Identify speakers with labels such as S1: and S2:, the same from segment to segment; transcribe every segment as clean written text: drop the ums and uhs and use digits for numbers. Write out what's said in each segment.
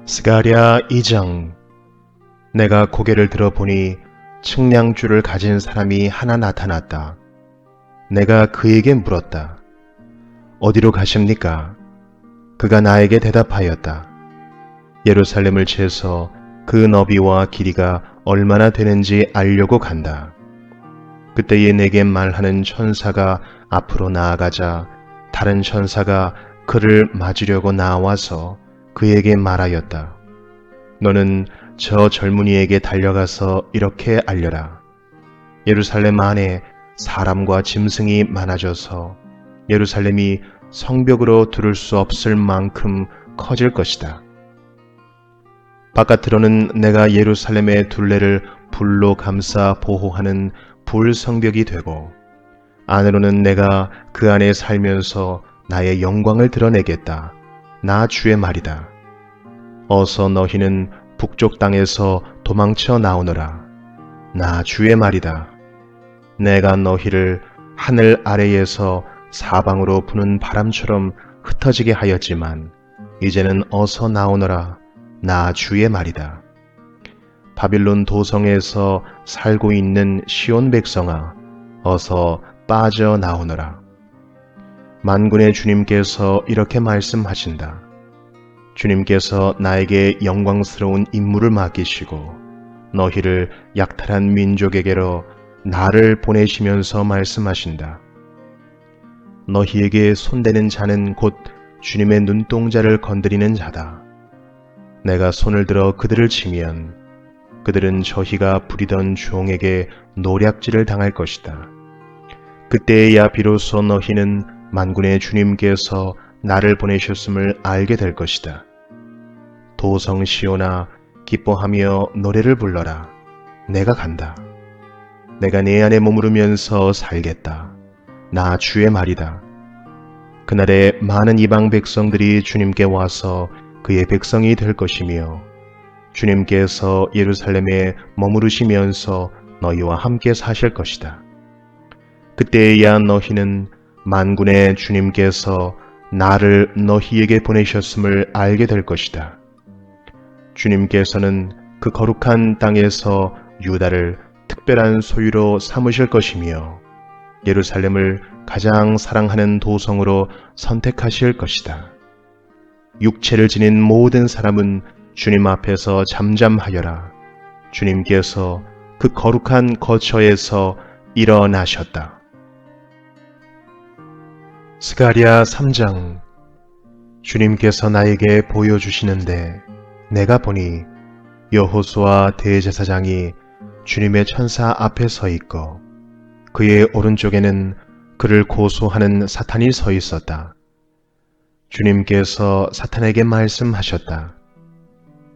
S1: 스가랴 2장. 내가 고개를 들어보니 측량줄을 가진 사람이 하나 나타났다. 내가 그에게 물었다. 어디로 가십니까? 그가 나에게 대답하였다. 예루살렘을 재서 그 너비와 길이가 얼마나 되는지 알려고 간다. 그때에 내게 말하는 천사가 앞으로 나아가자 다른 천사가 그를 맞으려고 나와서 그에게 말하였다. 너는 저 젊은이에게 달려가서 이렇게 알려라. 예루살렘 안에 사람과 짐승이 많아져서 예루살렘이 성벽으로 두를 수 없을 만큼 커질 것이다. 바깥으로는 내가 예루살렘의 둘레를 불로 감싸 보호하는 불성벽이 되고, 안으로는 내가 그 안에 살면서 나의 영광을 드러내겠다. 나 주의 말이다. 어서 너희는 북쪽 땅에서 도망쳐 나오너라. 나 주의 말이다. 내가 너희를 하늘 아래에서 사방으로 부는 바람처럼 흩어지게 하였지만 이제는 어서 나오너라. 나 주의 말이다. 바빌론 도성에서 살고 있는 시온 백성아, 어서 빠져나오너라. 만군의 주님께서 이렇게 말씀하신다. 주님께서 나에게 영광스러운 임무를 맡기시고 너희를 약탈한 민족에게로 나를 보내시면서 말씀하신다. 너희에게 손대는 자는 곧 주님의 눈동자를 건드리는 자다. 내가 손을 들어 그들을 치면 그들은 저희가 부리던 종에게 노략질을 당할 것이다. 그때야 비로소 너희는 만군의 주님께서 나를 보내셨음을 알게 될 것이다. 도성 시온아, 기뻐하며 노래를 불러라. 내가 간다. 내가 내 안에 머무르면서 살겠다. 나 주의 말이다. 그날에 많은 이방 백성들이 주님께 와서 그의 백성이 될 것이며 주님께서 예루살렘에 머무르시면서 너희와 함께 사실 것이다. 그때야 너희는 만군의 주님께서 나를 너희에게 보내셨음을 알게 될 것이다. 주님께서는 그 거룩한 땅에서 유다를 특별한 소유로 삼으실 것이며 예루살렘을 가장 사랑하는 도성으로 선택하실 것이다. 육체를 지닌 모든 사람은 주님 앞에서 잠잠하여라. 주님께서 그 거룩한 거처에서 일어나셨다. 스가랴 3장. 주님께서 나에게 보여주시는데 내가 보니 여호수아 대제사장이 주님의 천사 앞에 서 있고 그의 오른쪽에는 그를 고소하는 사탄이 서 있었다. 주님께서 사탄에게 말씀하셨다.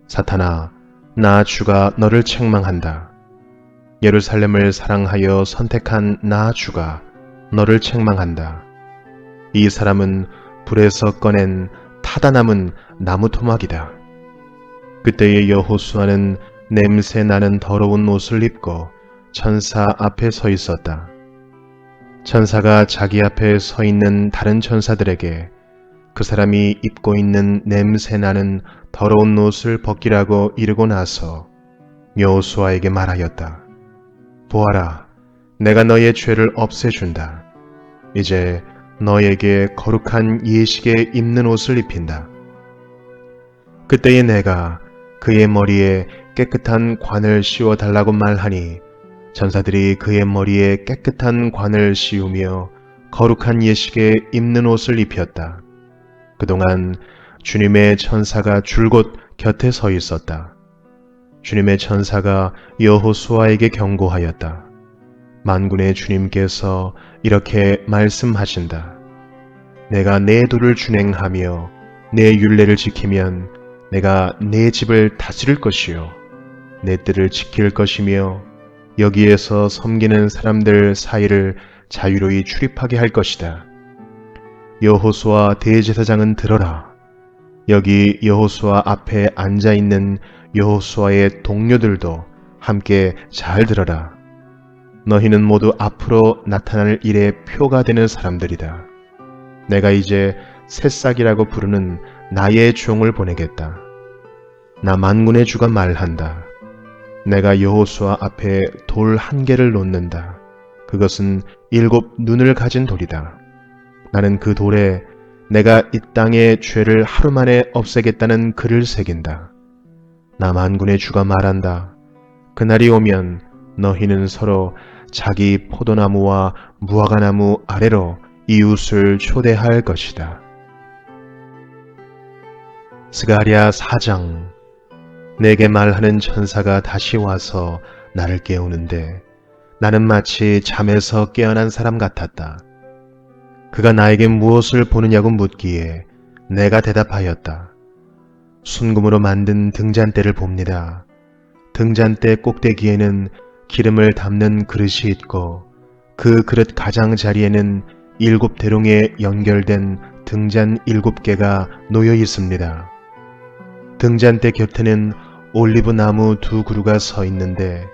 S1: 사탄아, 나 주가 너를 책망한다. 예루살렘을 사랑하여 선택한 나 주가 너를 책망한다. 이 사람은 불에서 꺼낸 타다 남은 나무 토막이다. 그때의 여호수아는 냄새 나는 더러운 옷을 입고 천사 앞에 서 있었다. 천사가 자기 앞에 서 있는 다른 천사들에게 그 사람이 입고 있는 냄새 나는 더러운 옷을 벗기라고 이르고 나서 여호수아에게 말하였다. 보아라, 내가 너의 죄를 없애준다. 이제 너에게 거룩한 예식에 입는 옷을 입힌다. 그때에 내가 그의 머리에 깨끗한 관을 씌워달라고 말하니 천사들이 그의 머리에 깨끗한 관을 씌우며 거룩한 예식에 입는 옷을 입혔다. 그동안 주님의 천사가 줄곧 곁에 서 있었다. 주님의 천사가 여호수아에게 경고하였다. 만군의 주님께서 이렇게 말씀하신다. 내가 내 도를 준행하며 내 율례를 지키면 내가 내 집을 다스릴 것이요 내 뜰을 지킬 것이며 여기에서 섬기는 사람들 사이를 자유로이 출입하게 할 것이다. 여호수아 대제사장은 들어라. 여기 여호수아 앞에 앉아있는 여호수아의 동료들도 함께 잘 들어라. 너희는 모두 앞으로 나타날 일의 표가 되는 사람들이다. 내가 이제 새싹이라고 부르는 나의 종을 보내겠다. 나 만군의 주가 말한다. 내가 여호수아 앞에 돌 한 개를 놓는다. 그것은 7 눈을 가진 돌이다. 나는 그 돌에 내가 이 땅의 죄를 하루 만에 없애겠다는 글을 새긴다. 나 만군의 주가 말한다. 그날이 오면 너희는 서로 자기 포도나무와 무화과나무 아래로 이웃을 초대할 것이다. 스가랴 4장. 내게 말하는 천사가 다시 와서 나를 깨우는데 나는 마치 잠에서 깨어난 사람 같았다. 그가 나에게 무엇을 보느냐고 묻기에 내가 대답하였다. 순금으로 만든 등잔대를 봅니다. 등잔대 꼭대기에는 기름을 담는 그릇이 있고 그 그릇 가장자리에는 7 대롱에 연결된 등잔 7개가 놓여 있습니다. 등잔대 곁에는 올리브 나무 2 그루가 서 있는데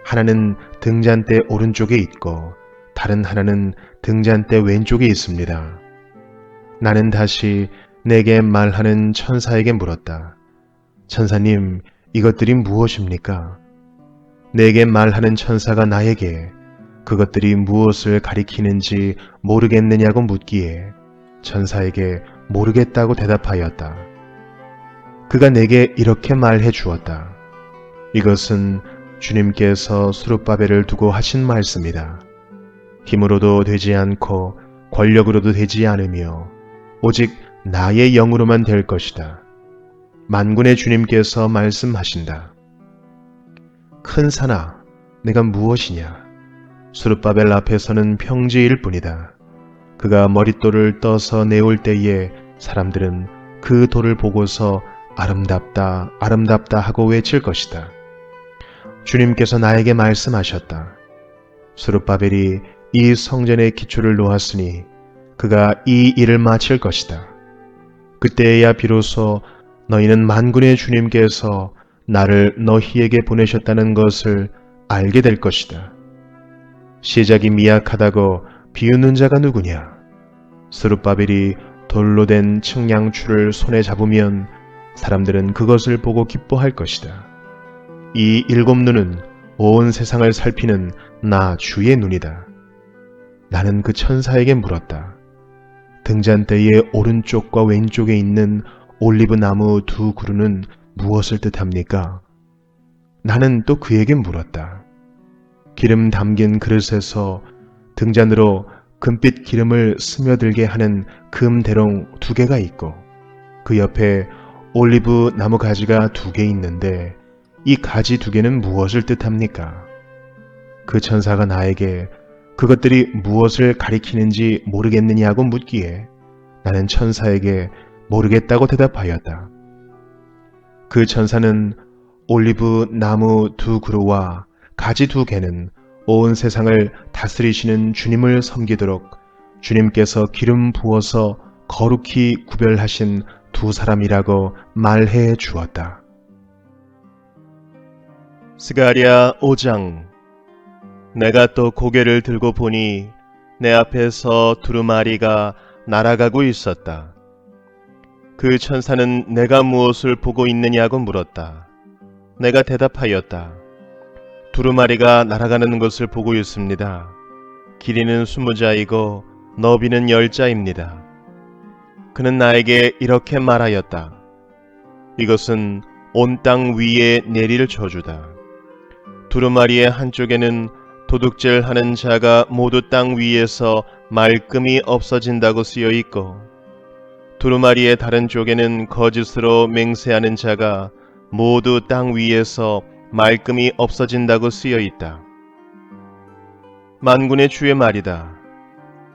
S1: 하나는 등잔대 오른쪽에 있고 다른 하나는 등잔대 왼쪽에 있습니다. 나는 다시 내게 말하는 천사에게 물었다. 천사님, 이것들이 무엇입니까? 내게 말하는 천사가 나에게 그것들이 무엇을 가리키는지 모르겠느냐고 묻기에 천사에게 모르겠다고 대답하였다. 그가 내게 이렇게 말해 주었다. 이것은 주님께서 스룹바벨을 두고 하신 말씀이다. 힘으로도 되지 않고 권력으로도 되지 않으며 오직 나의 영으로만 될 것이다. 만군의 주님께서 말씀하신다. 큰 산아, 내가 무엇이냐? 스룹바벨 앞에서는 평지일 뿐이다. 그가 머릿돌을 떠서 내올 때에 사람들은 그 돌을 보고서 아름답다, 아름답다 하고 외칠 것이다. 주님께서 나에게 말씀하셨다. 스룹바벨이 이 성전의 기초를 놓았으니 그가 이 일을 마칠 것이다. 그때야 비로소 너희는 만군의 주님께서 나를 너희에게 보내셨다는 것을 알게 될 것이다. 시작이 미약하다고 비웃는 자가 누구냐? 스룹바벨이 돌로 된 측량추를 손에 잡으면 사람들은 그것을 보고 기뻐할 것이다. 이 7 눈은 온 세상을 살피는 나 주의 눈이다. 나는 그 천사에게 물었다. 등잔대의 오른쪽과 왼쪽에 있는 올리브 나무 2 그루는 무엇을 뜻합니까? 나는 또 그에게 물었다. 기름 담긴 그릇에서 등잔으로 금빛 기름을 스며들게 하는 금 대롱 2개가 있고 그 옆에 올리브 나무 가지가 2개 있는데 이 가지 2개는 무엇을 뜻합니까? 그 천사가 나에게 그것들이 무엇을 가리키는지 모르겠느냐고 묻기에 나는 천사에게 모르겠다고 대답하였다. 그 천사는 올리브 나무 2 그루와 가지 2개는 온 세상을 다스리시는 주님을 섬기도록 주님께서 기름 부어서 거룩히 구별하신 2 사람이라고 말해 주었다. 스가랴 5장. 내가 또 고개를 들고 보니 내 앞에서 두루마리가 날아가고 있었다. 그 천사는 내가 무엇을 보고 있느냐고 물었다. 내가 대답하였다. 두루마리가 날아가는 것을 보고 있습니다. 길이는 20자이고 너비는 10자입니다. 그는 나에게 이렇게 말하였다. 이것은 온 땅 위에 내릴 저주다. 두루마리의 한쪽에는 도둑질하는 자가 모두 땅 위에서 말끔히 없어진다고 쓰여 있고 두루마리의 다른 쪽에는 거짓으로 맹세하는 자가 모두 땅 위에서 말끔히 없어진다고 쓰여 있다. 만군의 주의 말이다.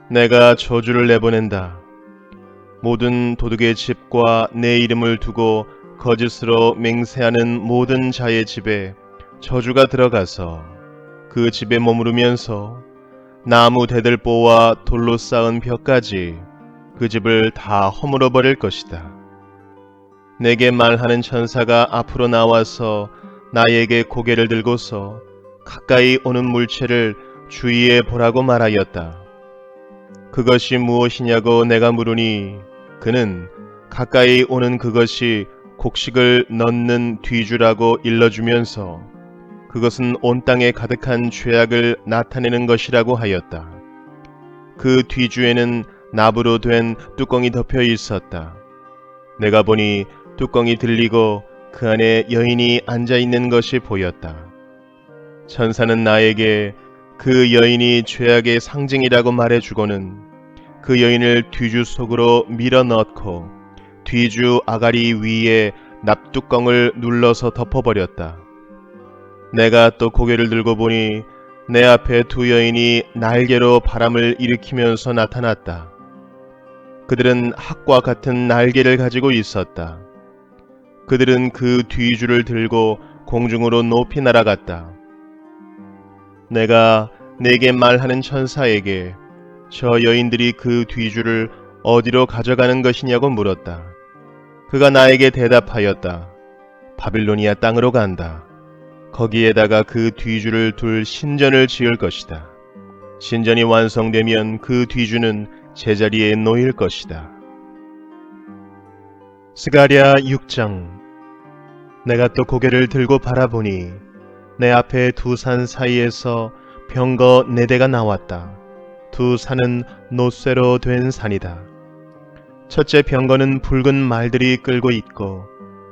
S1: 내가 저주를 내보낸다. 모든 도둑의 집과 내 이름을 두고 거짓으로 맹세하는 모든 자의 집에 저주가 들어가서 그 집에 머무르면서 나무 대들보와 돌로 쌓은 벽까지 그 집을 다 허물어 버릴 것이다. 내게 말하는 천사가 앞으로 나와서 나에게 고개를 들고서 가까이 오는 물체를 주위에 보라고 말하였다. 그것이 무엇이냐고 내가 물으니 그는 가까이 오는 그것이 곡식을 넣는 뒤주라고 일러주면서 그것은 온 땅에 가득한 죄악을 나타내는 것이라고 하였다. 그 뒤주에는 나무로 된 뚜껑이 덮여 있었다. 내가 보니 뚜껑이 들리고 그 안에 여인이 앉아 있는 것이 보였다. 천사는 나에게 그 여인이 죄악의 상징이라고 말해주고는 그 여인을 뒤주 속으로 밀어 넣고 뒤주 아가리 위에 납뚜껑을 눌러서 덮어버렸다. 내가 또 고개를 들고 보니 내 앞에 두 여인이 날개로 바람을 일으키면서 나타났다. 그들은 학과 같은 날개를 가지고 있었다. 그들은 그 뒤주를 들고 공중으로 높이 날아갔다. 내가 내게 말하는 천사에게 저 여인들이 그 뒤주를 어디로 가져가는 것이냐고 물었다. 그가 나에게 대답하였다. 바빌로니아 땅으로 간다. 거기에다가 그 뒤주를 둘 신전을 지을 것이다. 신전이 완성되면 그 뒤주는 제자리에 놓일 것이다. 스가랴 6장. 내가 또 고개를 들고 바라보니 내 앞에 두 산 사이에서 병거 4대가 나왔다. 두 산은 놋쇠로 된 산이다. 첫째 병거는 붉은 말들이 끌고 있고,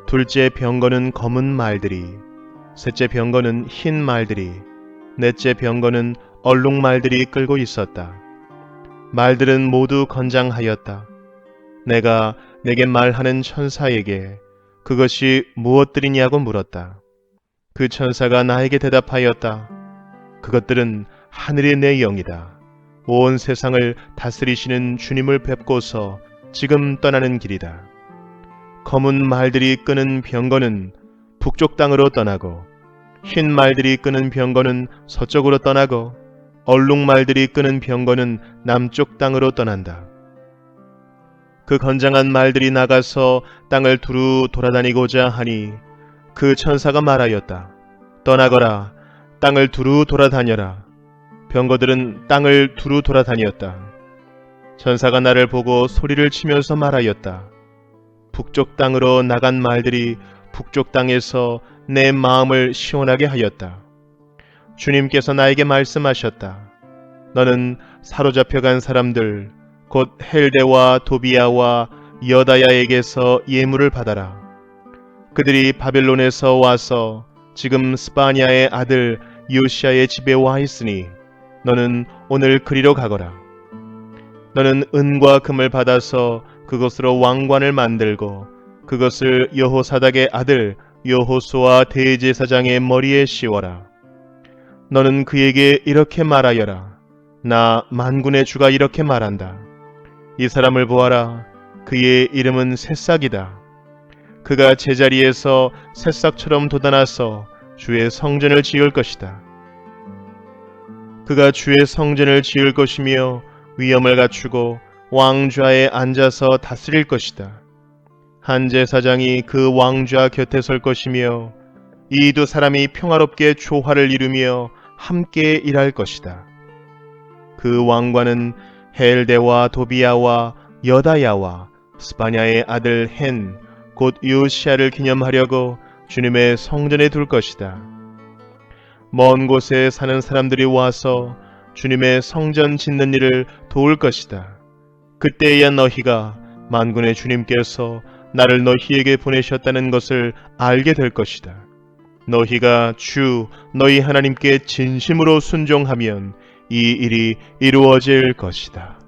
S1: 둘째 병거는 검은 말들이, 셋째 병거는 흰 말들이, 넷째 병거는 얼룩말들이 끌고 있었다. 말들은 모두 건장하였다. 내가 내게 말하는 천사에게 그것이 무엇들이냐고 물었다. 그 천사가 나에게 대답하였다. 그것들은 하늘의 내 영이다. 온 세상을 다스리시는 주님을 뵙고서 지금 떠나는 길이다. 검은 말들이 끄는 병거는 북쪽 땅으로 떠나고, 흰 말들이 끄는 병거는 서쪽으로 떠나고, 얼룩말들이 끄는 병거는 남쪽 땅으로 떠난다. 그 건장한 말들이 나가서 땅을 두루 돌아다니고자 하니 그 천사가 말하였다. 떠나거라. 땅을 두루 돌아다녀라. 병거들은 땅을 두루 돌아다녔다. 천사가 나를 보고 소리를 치면서 말하였다. 북쪽 땅으로 나간 말들이 북쪽 땅에서 내 마음을 시원하게 하였다. 주님께서 나에게 말씀하셨다. 너는 사로잡혀간 사람들 곧 헬데와 도비아와 여다야에게서 예물을 받아라. 그들이 바벨론에서 와서 지금 스바냐의 아들 요시아의 집에 와 있으니 너는 오늘 그리로 가거라. 너는 은과 금을 받아서 그것으로 왕관을 만들고 그것을 여호사닥의 아들 여호수아 대제사장의 머리에 씌워라. 너는 그에게 이렇게 말하여라. 나 만군의 주가 이렇게 말한다. 이 사람을 보아라. 그의 이름은 새싹이다. 그가 제자리에서 새싹처럼 돋아나서 주의 성전을 지을 것이다. 그가 주의 성전을 지을 것이며 위엄을 갖추고 왕좌에 앉아서 다스릴 것이다. 한 제사장이 그 왕좌 곁에 설 것이며 이 두 사람이 평화롭게 조화를 이루며 함께 일할 것이다. 그 왕관은 헬데와 도비아와 여다야와 스바냐의 아들 헨 곧 요시아를 기념하려고 주님의 성전에 둘 것이다. 먼 곳에 사는 사람들이 와서 주님의 성전 짓는 일을 도울 것이다. 그때야 너희가 만군의 주님께서 나를 너희에게 보내셨다는 것을 알게 될 것이다. 너희가 주 너희 하나님께 진심으로 순종하면 이 일이 이루어질 것이다.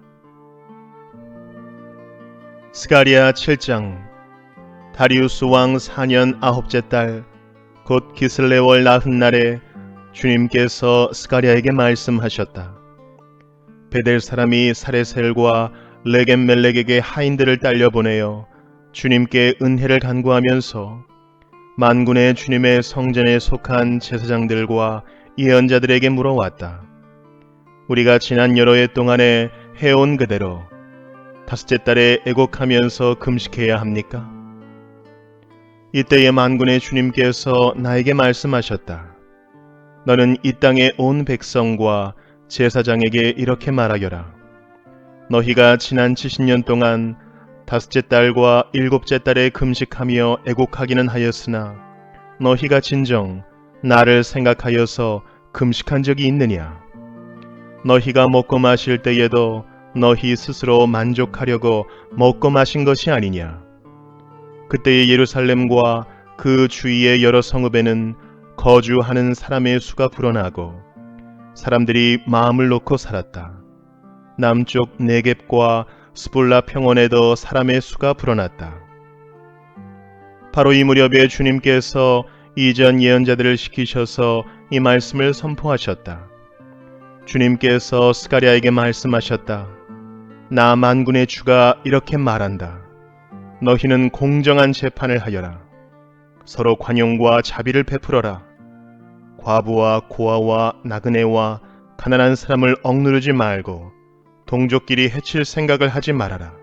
S1: 스가랴 7장. 다리우스 왕 4년 9째 달 곧 기슬레월 나흔 날에 주님께서 스가랴에게 말씀하셨다. 베델 사람이 사레셀과 레겜멜렉에게 하인들을 딸려 보내어 주님께 은혜를 간구하면서 만군의 주님의 성전에 속한 제사장들과 예언자들에게 물어왔다. 우리가 지난 여러 해 동안에 해온 그대로 다섯째 달에 애곡하면서 금식해야 합니까? 이때에 만군의 주님께서 나에게 말씀하셨다. 너는 이 땅의 온 백성과 제사장에게 이렇게 말하여라. 너희가 지난 70년 동안 다섯째 달과 일곱째 달에 금식하며 애곡하기는 하였으나 너희가 진정 나를 생각하여서 금식한 적이 있느냐? 너희가 먹고 마실 때에도 너희 스스로 만족하려고 먹고 마신 것이 아니냐? 그때의 예루살렘과 그 주위의 여러 성읍에는 거주하는 사람의 수가 불어나고 사람들이 마음을 놓고 살았다. 남쪽 네겝과 스불라 평원에도 사람의 수가 불어났다. 바로 이 무렵에 주님께서 이전 예언자들을 시키셔서 이 말씀을 선포하셨다. 주님께서 스가랴에게 말씀하셨다. 나 만군의 주가 이렇게 말한다. 너희는 공정한 재판을 하여라. 서로 관용과 자비를 베풀어라. 과부와 고아와 나그네와 가난한 사람을 억누르지 말고 동족끼리 해칠 생각을 하지 말아라.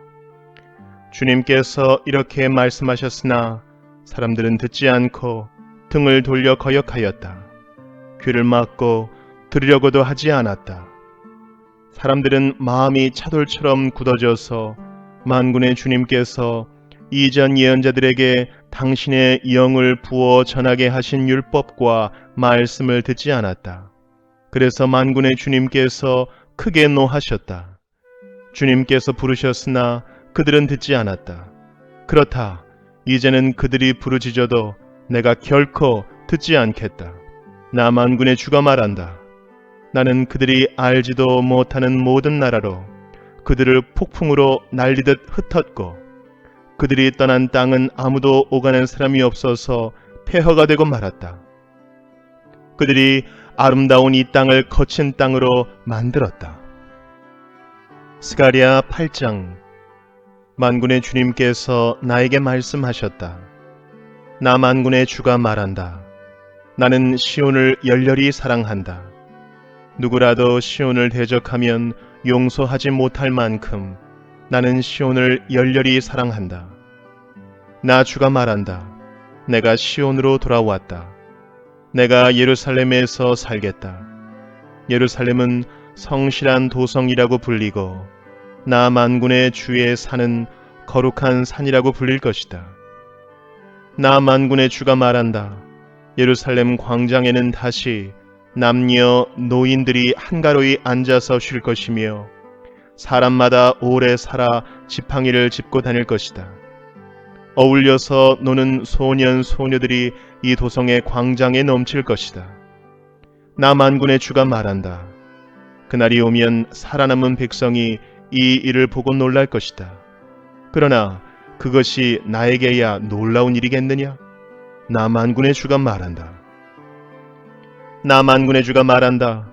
S1: 주님께서 이렇게 말씀하셨으나 사람들은 듣지 않고 등을 돌려 거역하였다. 귀를 막고 들으려고도 하지 않았다. 사람들은 마음이 차돌처럼 굳어져서 만군의 주님께서 이전 예언자들에게 당신의 영을 부어 전하게 하신 율법과 말씀을 듣지 않았다. 그래서 만군의 주님께서 크게 노하셨다. 주님께서 부르셨으나 그들은 듣지 않았다. 그렇다. 이제는 그들이 부르짖어도 내가 결코 듣지 않겠다. 나 만군의 주가 말한다. 나는 그들이 알지도 못하는 모든 나라로 그들을 폭풍으로 날리듯 흩었고 그들이 떠난 땅은 아무도 오가는 사람이 없어서 폐허가 되고 말았다. 그들이 아름다운 이 땅을 거친 땅으로 만들었다. 스가랴 8장. 만군의 주님께서 나에게 말씀하셨다. 나 만군의 주가 말한다. 나는 시온을 열렬히 사랑한다. 누구라도 시온을 대적하면 용서하지 못할 만큼 나는 시온을 열렬히 사랑한다. 나 주가 말한다. 내가 시온으로 돌아왔다. 내가 예루살렘에서 살겠다. 예루살렘은 성실한 도성이라고 불리고 나 만군의 주의 산은 거룩한 산이라고 불릴 것이다. 나 만군의 주가 말한다. 예루살렘 광장에는 다시 남녀 노인들이 한가로이 앉아서 쉴 것이며 사람마다 오래 살아 지팡이를 짚고 다닐 것이다. 어울려서 노는 소년 소녀들이 이 도성의 광장에 넘칠 것이다. 나 만군의 주가 말한다. 그날이 오면 살아남은 백성이 이 일을 보고 놀랄 것이다. 그러나 그것이 나에게야 놀라운 일이겠느냐? 나 만군의 주가 말한다. 나 만군의 주가 말한다.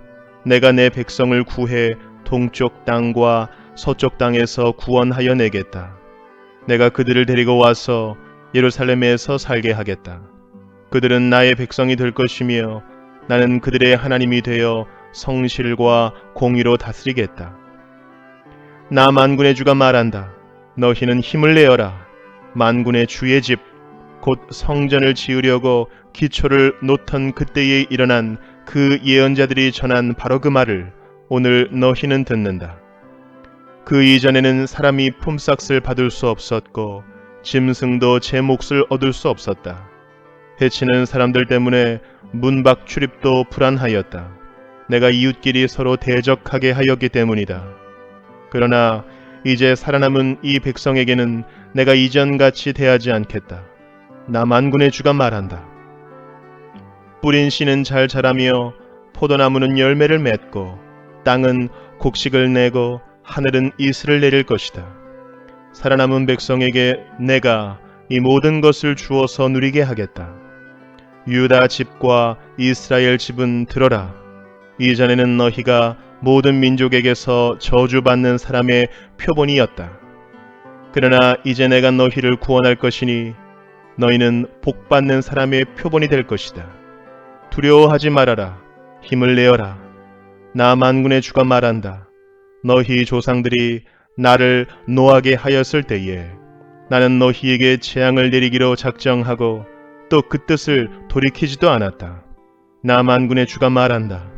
S1: 내가 내 백성을 구해 동쪽 땅과 서쪽 땅에서 구원하여 내겠다. 내가 그들을 데리고 와서 예루살렘에서 살게 하겠다. 그들은 나의 백성이 될 것이며 나는 그들의 하나님이 되어 성실과 공의로 다스리겠다. 나 만군의 주가 말한다. 너희는 힘을 내어라. 만군의 주의 집 곧 성전을 지으려고 기초를 놓던 그때에 일어난 그 예언자들이 전한 바로 그 말을 오늘 너희는 듣는다. 그 이전에는 사람이 품삯을 받을 수 없었고 짐승도 제 몫을 얻을 수 없었다. 해치는 사람들 때문에 문 밖 출입도 불안하였다. 내가 이웃끼리 서로 대적하게 하였기 때문이다. 그러나 이제 살아남은 이 백성에게는 내가 이전같이 대하지 않겠다. 나 만군의 주가 말한다. 뿌린 씨는 잘 자라며 포도나무는 열매를 맺고 땅은 곡식을 내고 하늘은 이슬을 내릴 것이다. 살아남은 백성에게 내가 이 모든 것을 주어서 누리게 하겠다. 유다 집과 이스라엘 집은 들어라. 이전에는 너희가 모든 민족에게서 저주받는 사람의 표본이었다. 그러나 이제 내가 너희를 구원할 것이니 너희는 복받는 사람의 표본이 될 것이다. 두려워하지 말아라. 힘을 내어라. 나 만군의 주가 말한다. 너희 조상들이 나를 노하게 하였을 때에 나는 너희에게 재앙을 내리기로 작정하고 또 그 뜻을 돌이키지도 않았다. 나 만군의 주가 말한다.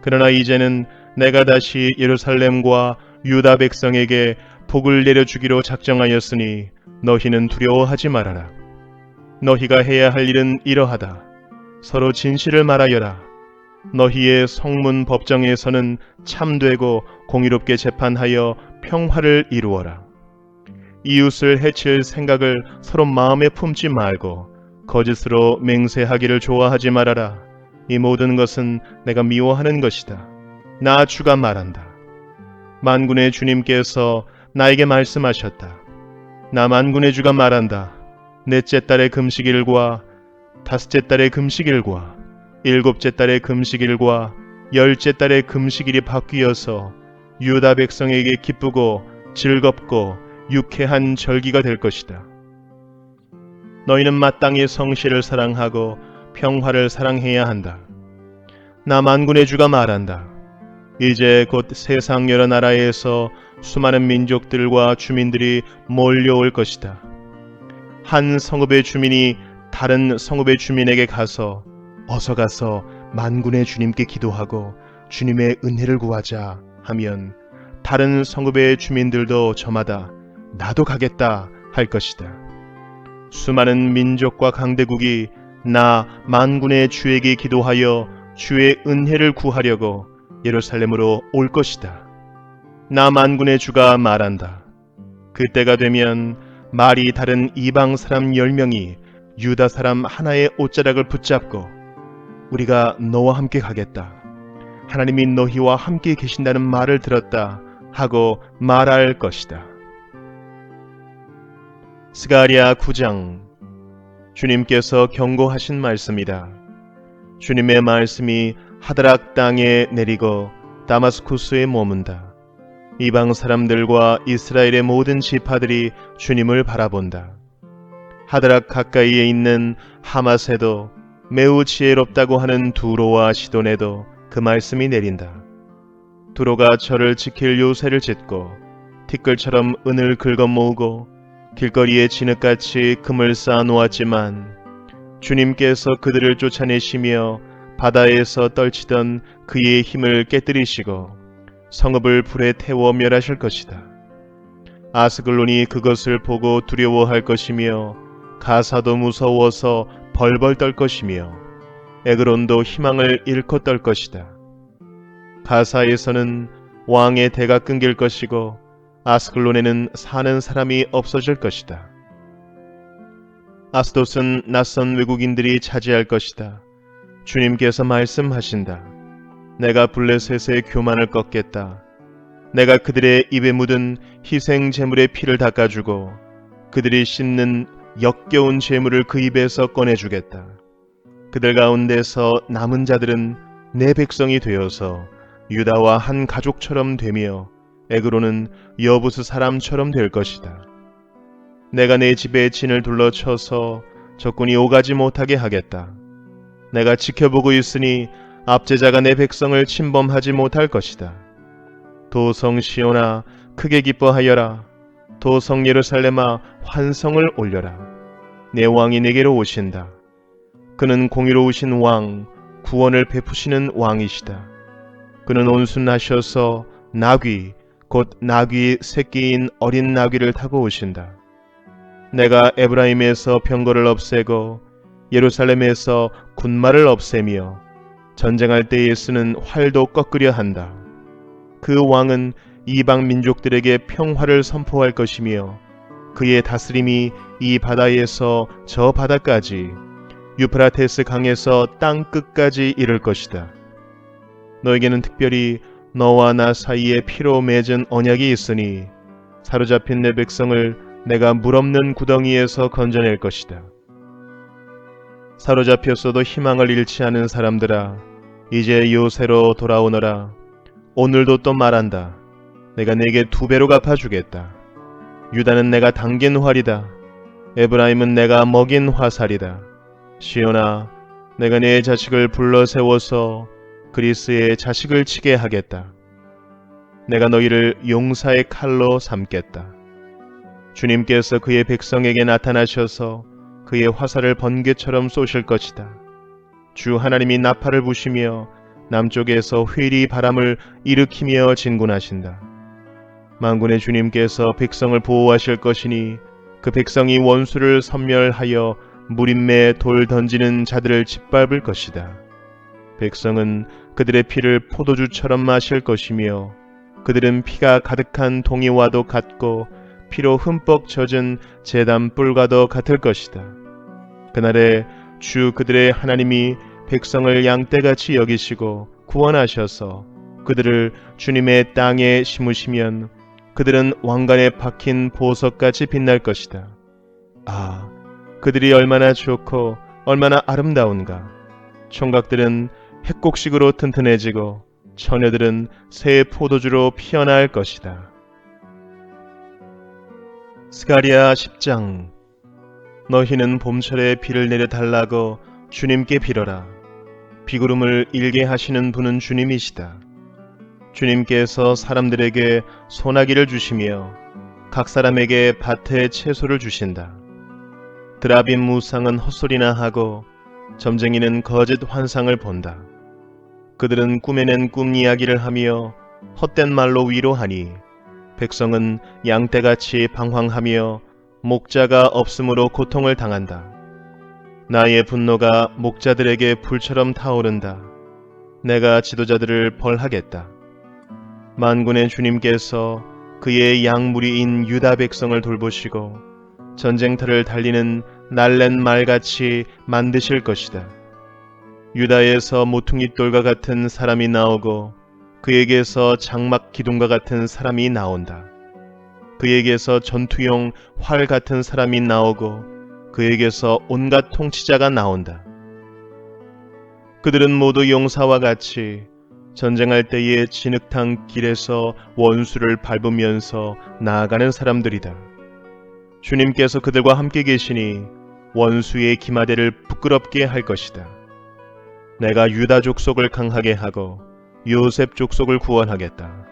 S1: 그러나 이제는 내가 다시 예루살렘과 유다 백성에게 복을 내려주기로 작정하였으니 너희는 두려워하지 말아라. 너희가 해야 할 일은 이러하다. 서로 진실을 말하여라. 너희의 성문 법정에서는 참되고 공의롭게 재판하여 평화를 이루어라. 이웃을 해칠 생각을 서로 마음에 품지 말고 거짓으로 맹세하기를 좋아하지 말아라. 이 모든 것은 내가 미워하는 것이다. 나 주가 말한다. 만군의 주님께서 나에게 말씀하셨다. 나 만군의 주가 말한다. 넷째 달의 금식일과 다섯째 달의 금식일과 일곱째 달의 금식일과 열째 달의 금식일이 바뀌어서 유다 백성에게 기쁘고 즐겁고 유쾌한 절기가 될 것이다. 너희는 마땅히 성실을 사랑하고 평화를 사랑해야 한다. 나 만군의 주가 말한다. 이제 곧 세상 여러 나라에서 수많은 민족들과 주민들이 몰려올 것이다. 한 성읍의 주민이 다른 성읍의 주민에게 가서 어서 가서 만군의 주님께 기도하고 주님의 은혜를 구하자 하면 다른 성읍의 주민들도 저마다 나도 가겠다 할 것이다. 수많은 민족과 강대국이 나 만군의 주에게 기도하여 주의 은혜를 구하려고 예루살렘으로 올 것이다. 나 만군의 주가 말한다. 그때가 되면 말이 다른 이방 사람 10명이 유다 사람 하나의 옷자락을 붙잡고 우리가 너와 함께 가겠다. 하나님이 너희와 함께 계신다는 말을 들었다 하고 말할 것이다. 스가랴 9장. 주님께서 경고하신 말씀이다. 주님의 말씀이 하드락 땅에 내리고 다마스쿠스에 머문다. 이방 사람들과 이스라엘의 모든 지파들이 주님을 바라본다. 하드락 가까이에 있는 하맛에도 매우 지혜롭다고 하는 두로와 시돈에도 그 말씀이 내린다. 두로가 저를 지킬 요새를 짓고 티끌처럼 은을 긁어 모으고 길거리에 진흙같이 금을 쌓아 놓았지만 주님께서 그들을 쫓아내시며 바다에서 떨치던 그의 힘을 깨뜨리시고 성읍을 불에 태워 멸하실 것이다. 아스글론이 그것을 보고 두려워할 것이며 가사도 무서워서 벌벌 떨 것이며 에그론도 희망을 잃고 떨 것이다. 가사에서는 왕의 대가 끊길 것이고 아스글론에는 사는 사람이 없어질 것이다. 아스돗은 낯선 외국인들이 차지할 것이다. 주님께서 말씀하신다. 내가 블레셋의 교만을 꺾겠다. 내가 그들의 입에 묻은 희생 제물의 피를 닦아주고 그들이 씹는 역겨운 제물을 그 입에서 꺼내주겠다. 그들 가운데서 남은 자들은 내 백성이 되어서 유다와 한 가족처럼 되며 에그로는 여부스 사람처럼 될 것이다. 내가 내 집에 진을 둘러쳐서 적군이 오가지 못하게 하겠다. 내가 지켜보고 있으니 압제자가 내 백성을 침범하지 못할 것이다. 도성 시온아 크게 기뻐하여라. 도성 예루살렘아 환성을 올려라. 내 왕이 내게로 오신다. 그는 공의로우신 왕, 구원을 베푸시는 왕이시다. 그는 온순하셔서 나귀, 곧 나귀 새끼인 어린 나귀를 타고 오신다. 내가 에브라임에서 병거를 없애고 예루살렘에서 군마를 없애며 전쟁할 때에 쓰는 활도 꺾으려 한다. 그 왕은 이방 민족들에게 평화를 선포할 것이며 그의 다스림이 이 바다에서 저 바다까지 유프라테스 강에서 땅 끝까지 이를 것이다. 너에게는 특별히 너와 나 사이에 피로 맺은 언약이 있으니 사로잡힌 내 백성을 내가 물 없는 구덩이에서 건져낼 것이다. 사로잡혔어도 희망을 잃지 않은 사람들아, 이제 요새로 돌아오너라. 오늘도 또 말한다. 내가 내게 2배로 갚아주겠다. 유다는 내가 당긴 활이다. 에브라임은 내가 먹인 화살이다. 시온아, 내가 내 자식을 불러 세워서 그리스의 자식을 치게 하겠다. 내가 너희를 용사의 칼로 삼겠다. 주님께서 그의 백성에게 나타나셔서 그의 화살을 번개처럼 쏘실 것이다. 주 하나님이 나팔을 부시며 남쪽에서 회리 바람을 일으키며 진군하신다. 만군의 주님께서 백성을 보호하실 것이니 그 백성이 원수를 섬멸하여 무림매에 돌 던지는 자들을 짓밟을 것이다. 백성은 그들의 피를 포도주처럼 마실 것이며 그들은 피가 가득한 동이와도 같고 피로 흠뻑 젖은 제단 뿔과도 같을 것이다. 그날에 주 그들의 하나님이 백성을 양떼같이 여기시고 구원하셔서 그들을 주님의 땅에 심으시면 그들은 왕관에 박힌 보석같이 빛날 것이다. 아, 그들이 얼마나 좋고 얼마나 아름다운가. 총각들은 핵곡식으로 튼튼해지고 처녀들은 새 포도주로 피어날 것이다. 스가랴 10장. 너희는 봄철에 비를 내려 달라고 주님께 빌어라. 비구름을 일게 하시는 분은 주님이시다. 주님께서 사람들에게 소나기를 주시며 각 사람에게 밭에 채소를 주신다. 드라빔 무상은 헛소리나 하고 점쟁이는 거짓 환상을 본다. 그들은 꿈에는 꿈 이야기를 하며 헛된 말로 위로하니 백성은 양떼같이 방황하며 목자가 없으므로 고통을 당한다. 나의 분노가 목자들에게 불처럼 타오른다. 내가 지도자들을 벌하겠다. 만군의 주님께서 그의 양무리인 유다 백성을 돌보시고 전쟁터를 달리는 날랜 말같이 만드실 것이다. 유다에서 모퉁이돌과 같은 사람이 나오고 그에게서 장막 기둥과 같은 사람이 나온다. 그에게서 전투용 활 같은 사람이 나오고 그에게서 온갖 통치자가 나온다. 그들은 모두 용사와 같이 전쟁할 때에 진흙탕 길에서 원수를 밟으면서 나아가는 사람들이다. 주님께서 그들과 함께 계시니 원수의 기마대를 부끄럽게 할 것이다. 내가 유다 족속을 강하게 하고 요셉 족속을 구원하겠다.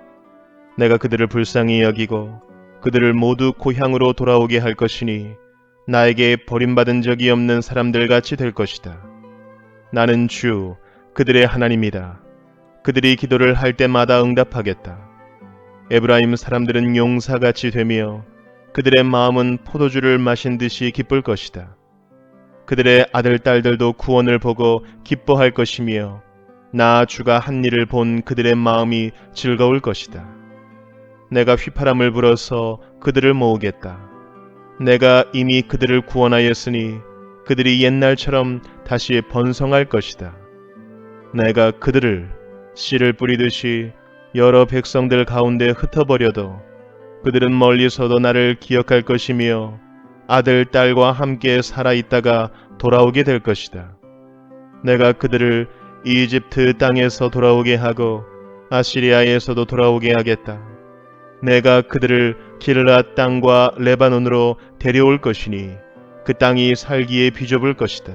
S1: 내가 그들을 불쌍히 여기고 그들을 모두 고향으로 돌아오게 할 것이니 나에게 버림받은 적이 없는 사람들 같이 될 것이다. 나는 주 그들의 하나님이다. 그들이 기도를 할 때마다 응답하겠다. 에브라임 사람들은 용사같이 되며 그들의 마음은 포도주를 마신 듯이 기쁠 것이다. 그들의 아들 딸들도 구원을 보고 기뻐할 것이며 나 주가 한 일을 본 그들의 마음이 즐거울 것이다. 내가 휘파람을 불어서 그들을 모으겠다. 내가 이미 그들을 구원하였으니 그들이 옛날처럼 다시 번성할 것이다. 내가 그들을 씨를 뿌리듯이 여러 백성들 가운데 흩어버려도 그들은 멀리서도 나를 기억할 것이며 아들, 딸과 함께 살아있다가 돌아오게 될 것이다. 내가 그들을 이집트 땅에서 돌아오게 하고 아시리아에서도 돌아오게 하겠다. 내가 그들을 길르앗 땅과 레바논으로 데려올 것이니 그 땅이 살기에 비좁을 것이다.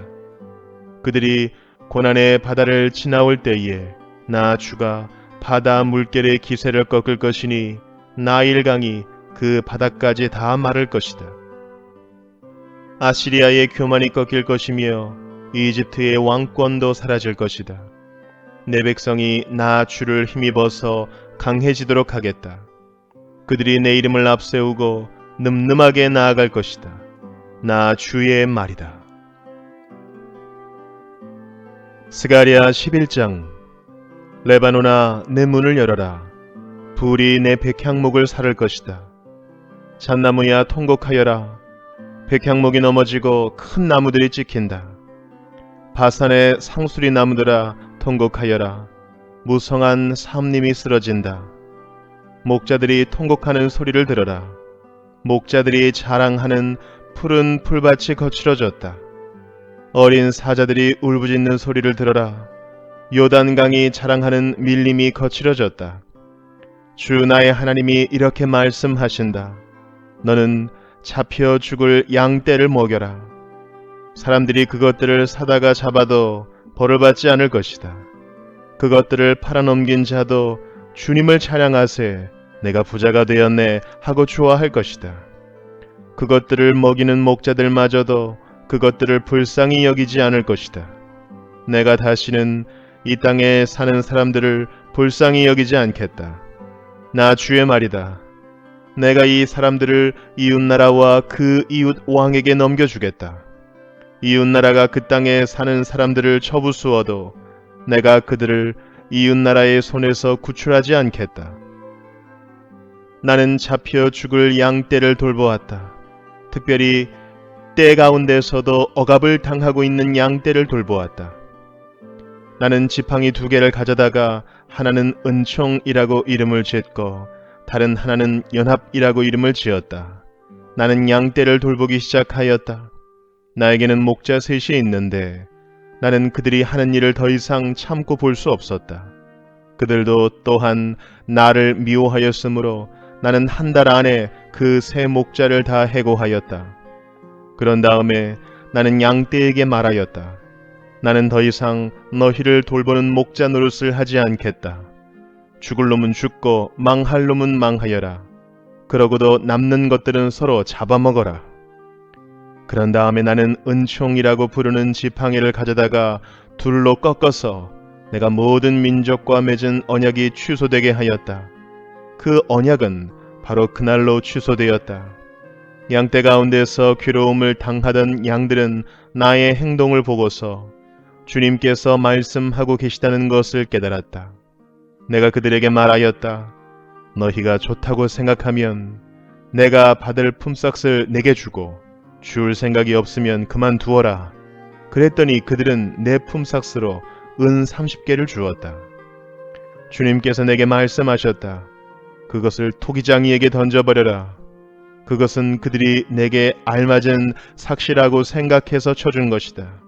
S1: 그들이 고난의 바다를 지나올 때에 나 주가 바다 물결의 기세를 꺾을 것이니 나일강이 그 바다까지 다 마를 것이다. 아시리아의 교만이 꺾일 것이며 이집트의 왕권도 사라질 것이다. 내 백성이 나 주를 힘입어서 강해지도록 하겠다. 그들이 내 이름을 앞세우고 늠름하게 나아갈 것이다. 나 주의 말이다. 스가랴 11장. 레바논아, 내 문을 열어라. 불이 내 백향목을 사를 것이다. 잣나무야, 통곡하여라. 백향목이 넘어지고 큰 나무들이 찍힌다. 바산의 상수리 나무들아, 통곡하여라. 무성한 삼림이 쓰러진다. 목자들이 통곡하는 소리를 들어라. 목자들이 자랑하는 푸른 풀밭이 거칠어졌다. 어린 사자들이 울부짖는 소리를 들어라. 요단강이 자랑하는 밀림이 거칠어졌다. 주 나의 하나님이 이렇게 말씀하신다. 너는 잡혀 죽을 양떼를 먹여라. 사람들이 그것들을 사다가 잡아도 벌을 받지 않을 것이다. 그것들을 팔아넘긴 자도 주님을 찬양하세, 내가 부자가 되었네 하고 좋아할 것이다. 그것들을 먹이는 목자들마저도 그것들을 불쌍히 여기지 않을 것이다. 내가 다시는 이 땅에 사는 사람들을 불쌍히 여기지 않겠다. 나 주의 말이다. 내가 이 사람들을 이웃나라와 그 이웃 왕에게 넘겨주겠다. 이웃나라가 그 땅에 사는 사람들을 쳐부수어도 내가 그들을 이웃나라의 손에서 구출하지 않겠다. 나는 잡혀 죽을 양떼를 돌보았다. 특별히 떼 가운데서도 억압을 당하고 있는 양떼를 돌보았다. 나는 지팡이 2개를 가져다가 하나는 은총이라고 이름을 짓고 다른 하나는 연합이라고 이름을 지었다. 나는 양떼를 돌보기 시작하였다. 나에게는 목자 3이 있는데 나는 그들이 하는 일을 더 이상 참고 볼 수 없었다. 그들도 또한 나를 미워하였으므로 나는 한 달 안에 그 3 목자를 다 해고하였다. 그런 다음에 나는 양떼에게 말하였다. 나는 더 이상 너희를 돌보는 목자 노릇을 하지 않겠다. 죽을 놈은 죽고 망할 놈은 망하여라. 그러고도 남는 것들은 서로 잡아먹어라. 그런 다음에 나는 은총이라고 부르는 지팡이를 가져다가 둘로 꺾어서 내가 모든 민족과 맺은 언약이 취소되게 하였다. 그 언약은 바로 그날로 취소되었다. 양떼 가운데서 괴로움을 당하던 양들은 나의 행동을 보고서 주님께서 말씀하고 계시다는 것을 깨달았다. 내가 그들에게 말하였다. 너희가 좋다고 생각하면 내가 받을 품삯을 내게 주고 줄 생각이 없으면 그만두어라. 그랬더니 그들은 내 품삯으로 은 30개를 주었다. 주님께서 내게 말씀하셨다. 그것을 토기장이에게 던져버려라. 그것은 그들이 내게 알맞은 삭시라고 생각해서 쳐준 것이다.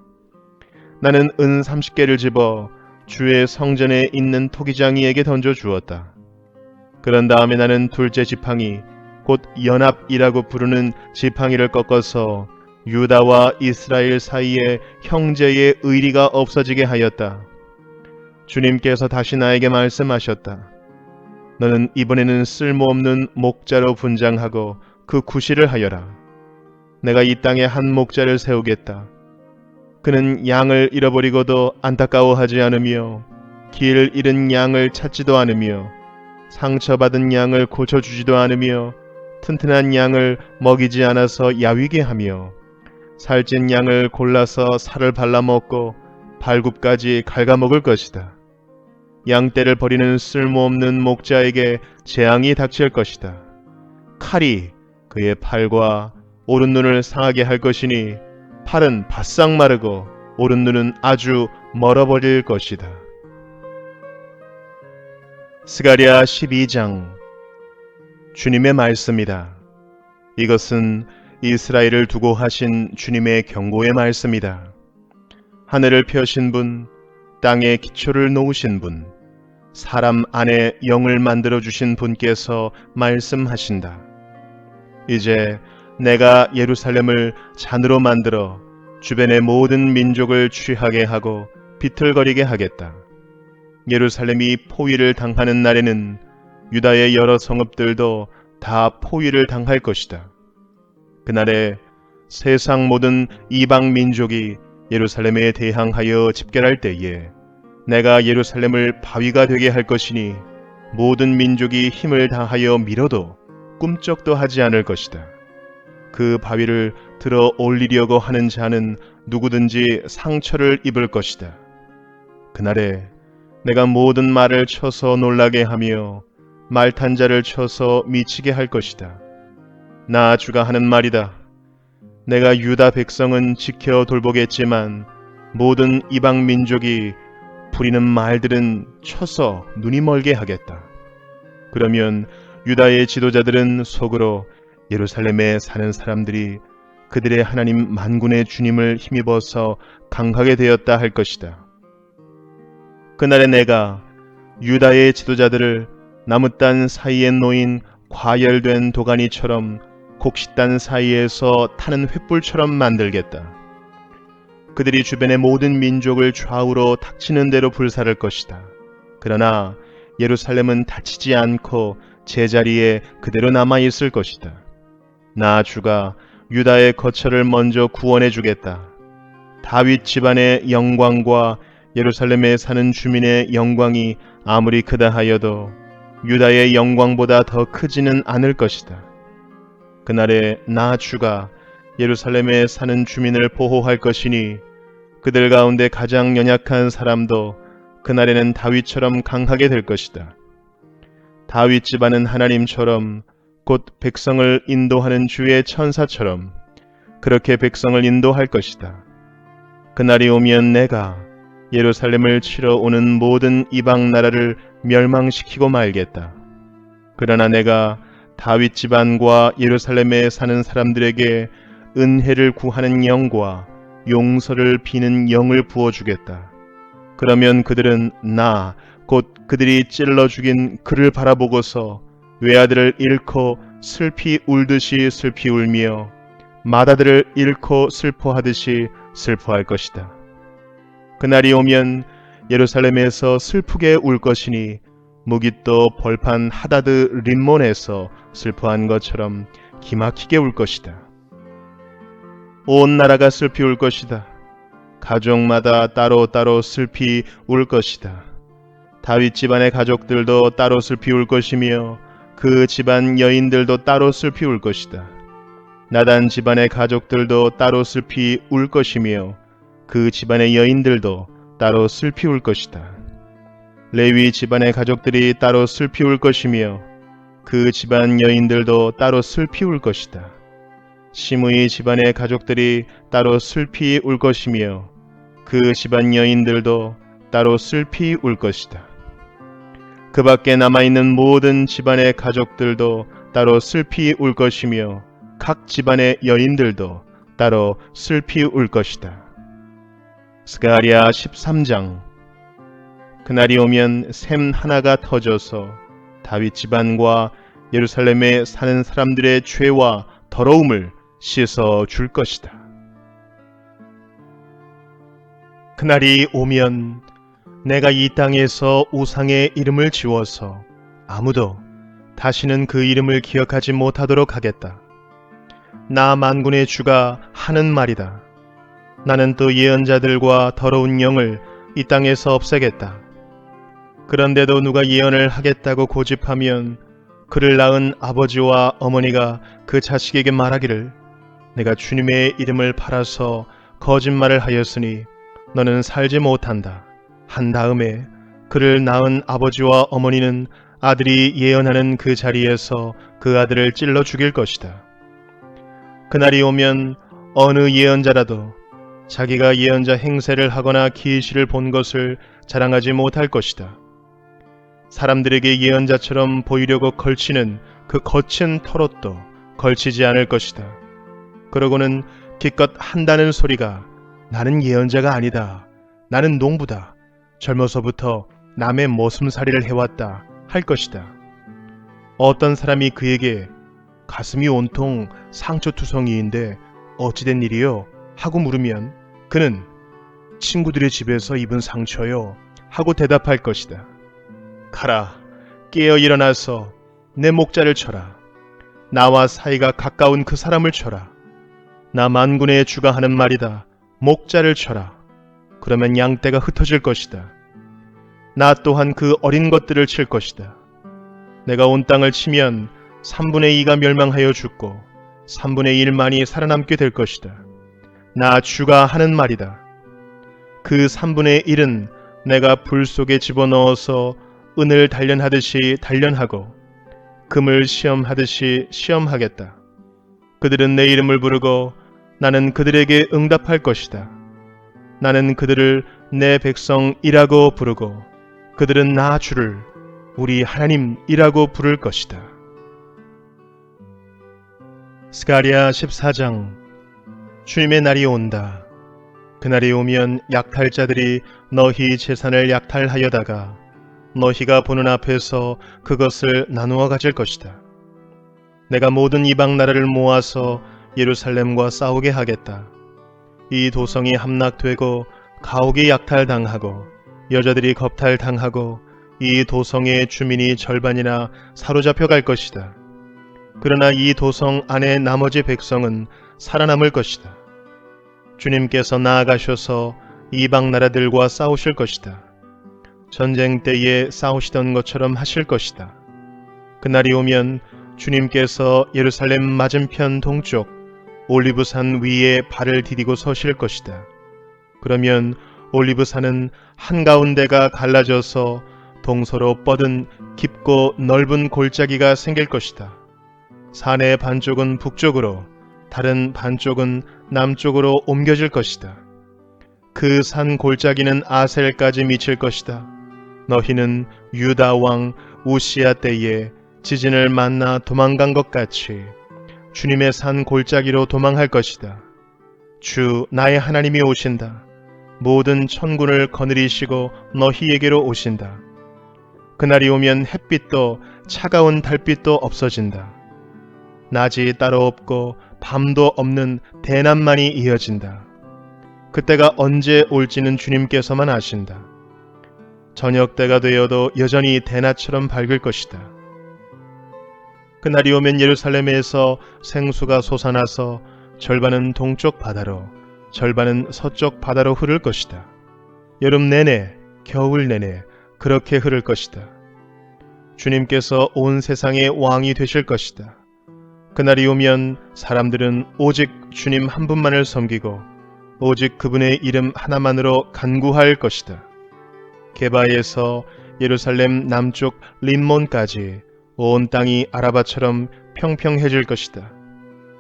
S1: 나는 은 30개를 집어 주의 성전에 있는 토기장이에게 던져 주었다. 그런 다음에 나는 둘째 지팡이, 곧 연합이라고 부르는 지팡이를 꺾어서 유다와 이스라엘 사이에 형제의 의리가 없어지게 하였다. 주님께서 다시 나에게 말씀하셨다. 너는 이번에는 쓸모없는 목자로 분장하고 그 구실을 하여라. 내가 이 땅에 한 목자를 세우겠다. 그는 양을 잃어버리고도 안타까워하지 않으며 길 잃은 양을 찾지도 않으며 상처받은 양을 고쳐주지도 않으며 튼튼한 양을 먹이지 않아서 야위게 하며 살찐 양을 골라서 살을 발라먹고 발굽까지 갉아먹을 것이다. 양떼를 버리는 쓸모없는 목자에게 재앙이 닥칠 것이다. 칼이 그의 팔과 오른 눈을 상하게 할 것이니 팔은 바싹 마르고 오른 눈은 아주 멀어버릴 것이다. 스가랴 12장. 주님의 말씀이다. 이것은 이스라엘을 두고 하신 주님의 경고의 말씀이다. 하늘을 펴신 분, 땅에 기초를 놓으신 분, 사람 안에 영을 만들어 주신 분께서 말씀하신다. 이제 내가 예루살렘을 잔으로 만들어 주변의 모든 민족을 취하게 하고 비틀거리게 하겠다. 예루살렘이 포위를 당하는 날에는 유다의 여러 성읍들도 다 포위를 당할 것이다. 그날에 세상 모든 이방 민족이 예루살렘에 대항하여 집결할 때에 내가 예루살렘을 바위가 되게 할 것이니 모든 민족이 힘을 다하여 밀어도 꿈쩍도 하지 않을 것이다. 그 바위를 들어 올리려고 하는 자는 누구든지 상처를 입을 것이다. 그날에 내가 모든 말을 쳐서 놀라게 하며 말탄 자를 쳐서 미치게 할 것이다. 나 주가 하는 말이다. 내가 유다 백성은 지켜 돌보겠지만 모든 이방 민족이 부리는 말들은 쳐서 눈이 멀게 하겠다. 그러면 유다의 지도자들은 속으로 예루살렘에 사는 사람들이 그들의 하나님 만군의 주님을 힘입어서 강하게 되었다 할 것이다. 그날에 내가 유다의 지도자들을 나무단 사이에 놓인 과열된 도가니처럼 곡식단 사이에서 타는 횃불처럼 만들겠다. 그들이 주변의 모든 민족을 좌우로 닥치는 대로 불사를 것이다. 그러나 예루살렘은 다치지 않고 제자리에 그대로 남아있을 것이다. 나 주가 유다의 거처를 먼저 구원해 주겠다. 다윗 집안의 영광과 예루살렘에 사는 주민의 영광이 아무리 크다 하여도 유다의 영광보다 더 크지는 않을 것이다. 그날에 나 주가 예루살렘에 사는 주민을 보호할 것이니 그들 가운데 가장 연약한 사람도 그날에는 다윗처럼 강하게 될 것이다. 다윗 집안은 하나님처럼 곧 백성을 인도하는 주의 천사처럼 그렇게 백성을 인도할 것이다. 그날이 오면 내가 예루살렘을 치러 오는 모든 이방 나라를 멸망시키고 말겠다. 그러나 내가 다윗 집안과 예루살렘에 사는 사람들에게 은혜를 구하는 영과 용서를 비는 영을 부어주겠다. 그러면 그들은 나 곧 그들이 찔러 죽인 그를 바라보고서 외아들을 잃고 슬피 울듯이 슬피 울며 맏아들을 잃고 슬퍼하듯이 슬퍼할 것이다. 그날이 오면 예루살렘에서 슬프게 울 것이니 무깃도 벌판 하다드 림몬에서 슬퍼한 것처럼 기막히게 울 것이다. 온 나라가 슬피 울 것이다. 가족마다 따로따로 슬피 울 것이다. 다윗 집안의 가족들도 따로 슬피 울 것이며 그 집안 여인들도 따로 슬피 울 것이다. 나단 집안의 가족들도 따로 슬피 울 것이며 그 집안의 여인들도 따로 슬피 울 것이다. 레위 집안의 가족들이 따로 슬피 울 것이며 그 집안 여인들도 따로 슬피 울 것이다. 시므이 집안의 가족들이 따로 슬피 울 것이며 그 집안 여인들도 따로 슬피 울 것이다. 그 밖에 남아있는 모든 집안의 가족들도 따로 슬피 울 것이며 각 집안의 여인들도 따로 슬피 울 것이다. 스가랴 13장. 그날이 오면 샘 하나가 터져서 다윗 집안과 예루살렘에 사는 사람들의 죄와 더러움을 씻어 줄 것이다. 그날이 오면 내가 이 땅에서 우상의 이름을 지워서 아무도 다시는 그 이름을 기억하지 못하도록 하겠다. 나 만군의 주가 하는 말이다. 나는 또 예언자들과 더러운 영을 이 땅에서 없애겠다. 그런데도 누가 예언을 하겠다고 고집하면 그를 낳은 아버지와 어머니가 그 자식에게 말하기를 내가 주님의 이름을 팔아서 거짓말을 하였으니 너는 살지 못한다. 한 다음에 그를 낳은 아버지와 어머니는 아들이 예언하는 그 자리에서 그 아들을 찔러 죽일 것이다. 그날이 오면 어느 예언자라도 자기가 예언자 행세를 하거나 계시를 본 것을 자랑하지 못할 것이다. 사람들에게 예언자처럼 보이려고 걸치는 그 거친 털옷도 걸치지 않을 것이다. 그러고는 기껏 한다는 소리가 나는 예언자가 아니다. 나는 농부다. 젊어서부터 남의 머슴살이를 해왔다 할 것이다. 어떤 사람이 그에게 가슴이 온통 상처투성이인데 어찌된 일이요? 하고 물으면 그는 친구들의 집에서 입은 상처요 하고 대답할 것이다. 가라, 깨어 일어나서 내 목자를 쳐라. 나와 사이가 가까운 그 사람을 쳐라. 나 만군의 주가 하는 말이다. 목자를 쳐라. 그러면 양떼가 흩어질 것이다. 나 또한 그 어린 것들을 칠 것이다. 내가 온 땅을 치면 3분의 2가 멸망하여 죽고 3분의 1만이 살아남게 될 것이다. 나 주가 하는 말이다. 그 3분의 1은 내가 불 속에 집어넣어서 은을 단련하듯이 단련하고 금을 시험하듯이 시험하겠다. 그들은 내 이름을 부르고 나는 그들에게 응답할 것이다. 나는 그들을 내 백성이라고 부르고 그들은 나 주를 우리 하나님이라고 부를 것이다. 스가랴 14장. 주님의 날이 온다. 그날이 오면 약탈자들이 너희 재산을 약탈하여다가 너희가 보는 앞에서 그것을 나누어 가질 것이다. 내가 모든 이방 나라를 모아서 예루살렘과 싸우게 하겠다. 이 도성이 함락되고 가옥이 약탈당하고 여자들이 겁탈당하고 이 도성의 주민이 절반이나 사로잡혀 갈 것이다. 그러나 이 도성 안에 나머지 백성은 살아남을 것이다. 주님께서 나아가셔서 이방 나라들과 싸우실 것이다. 전쟁 때에 싸우시던 것처럼 하실 것이다. 그날이 오면 주님께서 예루살렘 맞은편 동쪽 올리브산 위에 발을 디디고 서실 것이다. 그러면 올리브산은 한가운데가 갈라져서 동서로 뻗은 깊고 넓은 골짜기가 생길 것이다. 산의 반쪽은 북쪽으로, 다른 반쪽은 남쪽으로 옮겨질 것이다. 그 산 골짜기는 아셀까지 미칠 것이다. 너희는 유다 왕 우시야 때에 지진을 만나 도망간 것 같이 주님의 산 골짜기로 도망할 것이다. 주 나의 하나님이 오신다. 모든 천군을 거느리시고 너희에게로 오신다. 그날이 오면 햇빛도 차가운 달빛도 없어진다. 낮이 따로 없고 밤도 없는 대낮만이 이어진다. 그때가 언제 올지는 주님께서만 아신다. 저녁 때가 되어도 여전히 대낮처럼 밝을 것이다. 그날이 오면 예루살렘에서 생수가 솟아나서 절반은 동쪽 바다로, 절반은 서쪽 바다로 흐를 것이다. 여름 내내, 겨울 내내 그렇게 흐를 것이다. 주님께서 온 세상의 왕이 되실 것이다. 그날이 오면 사람들은 오직 주님 한 분만을 섬기고 오직 그분의 이름 하나만으로 간구할 것이다. 게바에서 예루살렘 남쪽 림몬까지 온 땅이 아라바처럼 평평해질 것이다.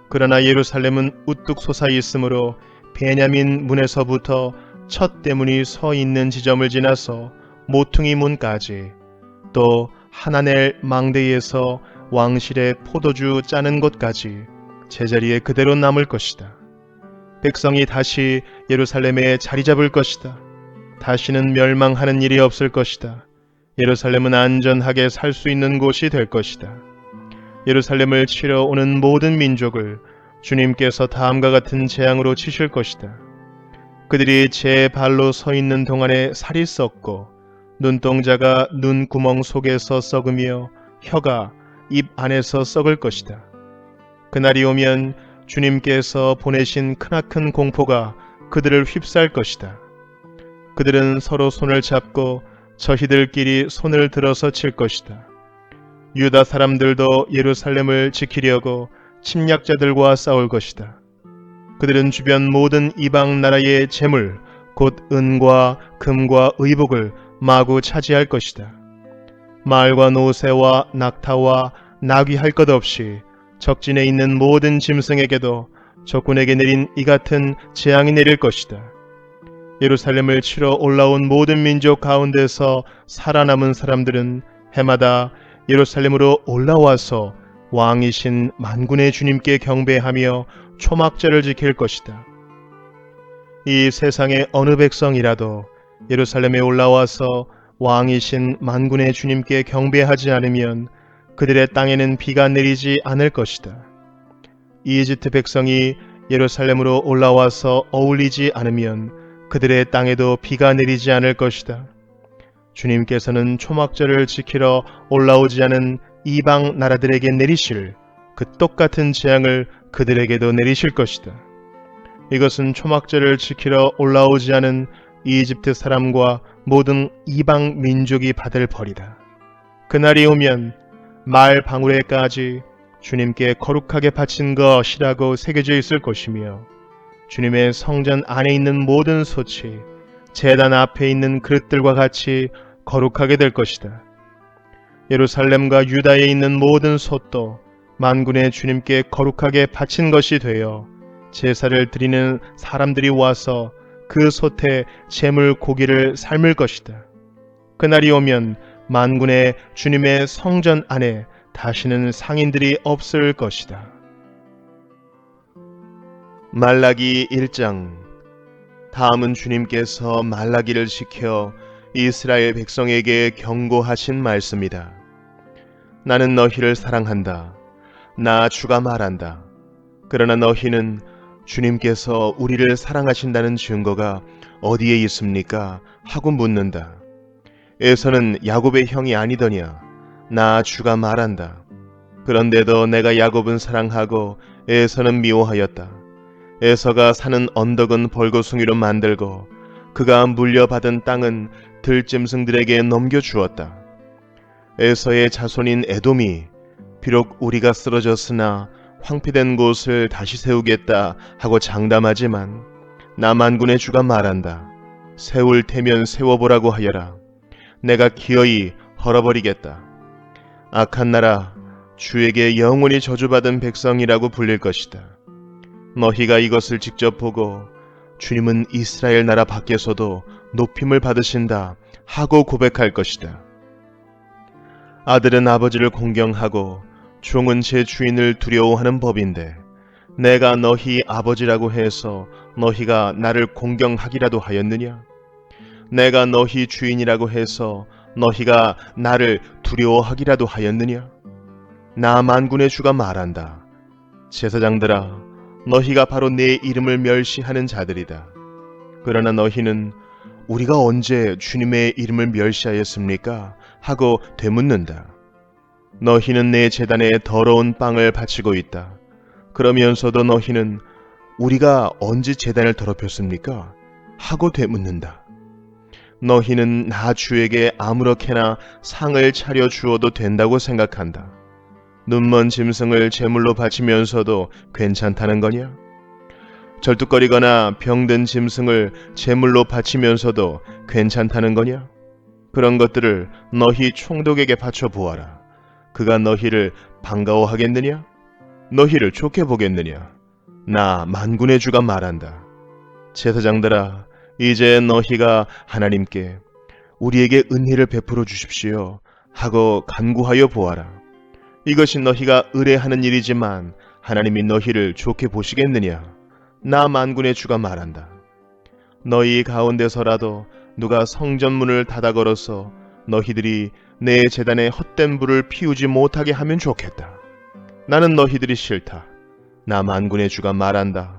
S1: 그러나 예루살렘은 우뚝 솟아 있으므로 베냐민 문에서부터 첫 대문이 서 있는 지점을 지나서 모퉁이 문까지, 또 하나넬 망대에서 왕실의 포도주 짜는 곳까지 제자리에 그대로 남을 것이다. 백성이 다시 예루살렘에 자리 잡을 것이다. 다시는 멸망하는 일이 없을 것이다. 예루살렘은 안전하게 살 수 있는 곳이 될 것이다. 예루살렘을 치러 오는 모든 민족을 주님께서 다음과 같은 재앙으로 치실 것이다. 그들이 제 발로 서 있는 동안에 살이 썩고 눈동자가 눈 구멍 속에서 썩으며 혀가 입 안에서 썩을 것이다. 그날이 오면 주님께서 보내신 크나큰 공포가 그들을 휩쌀 것이다. 그들은 서로 손을 잡고 저희들끼리 손을 들어서 칠 것이다. 유다 사람들도 예루살렘을 지키려고 침략자들과 싸울 것이다. 그들은 주변 모든 이방 나라의 재물, 곧 은과 금과 의복을 마구 차지할 것이다. 말과 노새와 낙타와 나귀 할 것 없이 적진에 있는 모든 짐승에게도 적군에게 내린 이 같은 재앙이 내릴 것이다. 예루살렘을 치러 올라온 모든 민족 가운데서 살아남은 사람들은 해마다 예루살렘으로 올라와서 왕이신 만군의 주님께 경배하며 초막절을 지킬 것이다. 이 세상의 어느 백성이라도 예루살렘에 올라와서 왕이신 만군의 주님께 경배하지 않으면 그들의 땅에는 비가 내리지 않을 것이다. 이집트 백성이 예루살렘으로 올라와서 어울리지 않으면 그들의 땅에도 비가 내리지 않을 것이다. 주님께서는 초막절을 지키러 올라오지 않은 이방 나라들에게 내리실 그 똑같은 재앙을 그들에게도 내리실 것이다. 이것은 초막절을 지키러 올라오지 않은 이집트 사람과 모든 이방 민족이 받을 벌이다. 그날이 오면 말 방울에까지 주님께 거룩하게 바친 것이라고 새겨져 있을 것이며 주님의 성전 안에 있는 모든 솥이 제단 앞에 있는 그릇들과 같이 거룩하게 될 것이다. 예루살렘과 유다에 있는 모든 솥도 만군의 주님께 거룩하게 바친 것이 되어 제사를 드리는 사람들이 와서 그 솥에 제물 고기를 삶을 것이다. 그날이 오면 만군의 주님의 성전 안에 다시는 상인들이 없을 것이다. 말라기 1장. 다음은 주님께서 말라기를 시켜 이스라엘 백성에게 경고하신 말씀이다. 나는 너희를 사랑한다. 나 주가 말한다. 그러나 너희는 주님께서 우리를 사랑하신다는 증거가 어디에 있습니까? 하고 묻는다. 에서는 야곱의 형이 아니더냐? 나 주가 말한다. 그런데도 내가 야곱은 사랑하고 에서는 미워하였다. 에서가 사는 언덕은 벌거숭이로 만들고 그가 물려받은 땅은 들짐승들에게 넘겨주었다. 에서의 자손인 에돔이 비록 우리가 쓰러졌으나 황폐된 곳을 다시 세우겠다 하고 장담하지만 나 만군의 주가 말한다. 세울 테면 세워보라고 하여라. 내가 기어이 헐어버리겠다. 악한 나라 주에게 영원히 저주받은 백성이라고 불릴 것이다. 너희가 이것을 직접 보고 주님은 이스라엘 나라 밖에서도 높임을 받으신다 하고 고백할 것이다. 아들은 아버지를 공경하고 종은 제 주인을 두려워하는 법인데 내가 너희 아버지라고 해서 너희가 나를 공경하기라도 하였느냐? 내가 너희 주인이라고 해서 너희가 나를 두려워하기라도 하였느냐? 나 만군의 주가 말한다. 제사장들아, 너희가 바로 내 이름을 멸시하는 자들이다. 그러나 너희는 우리가 언제 주님의 이름을 멸시하였습니까? 하고 되묻는다. 너희는 내 제단에 더러운 빵을 바치고 있다. 그러면서도 너희는 우리가 언제 제단을 더럽혔습니까? 하고 되묻는다. 너희는 나 주에게 아무렇게나 상을 차려 주어도 된다고 생각한다. 눈먼 짐승을 제물로 바치면서도 괜찮다는 거냐? 절뚝거리거나 병든 짐승을 제물로 바치면서도 괜찮다는 거냐? 그런 것들을 너희 총독에게 바쳐 보아라. 그가 너희를 반가워하겠느냐? 너희를 좋게 보겠느냐? 나 만군의 주가 말한다. 제사장들아, 이제 너희가 하나님께 우리에게 은혜를 베풀어 주십시오 하고 간구하여 보아라. 이것이 너희가 의뢰하는 일이지만 하나님이 너희를 좋게 보시겠느냐? 나 만군의 주가 말한다. 너희 가운데서라도 누가 성전문을 닫아 걸어서 너희들이 내 제단에 헛된 불을 피우지 못하게 하면 좋겠다. 나는 너희들이 싫다. 나 만군의 주가 말한다.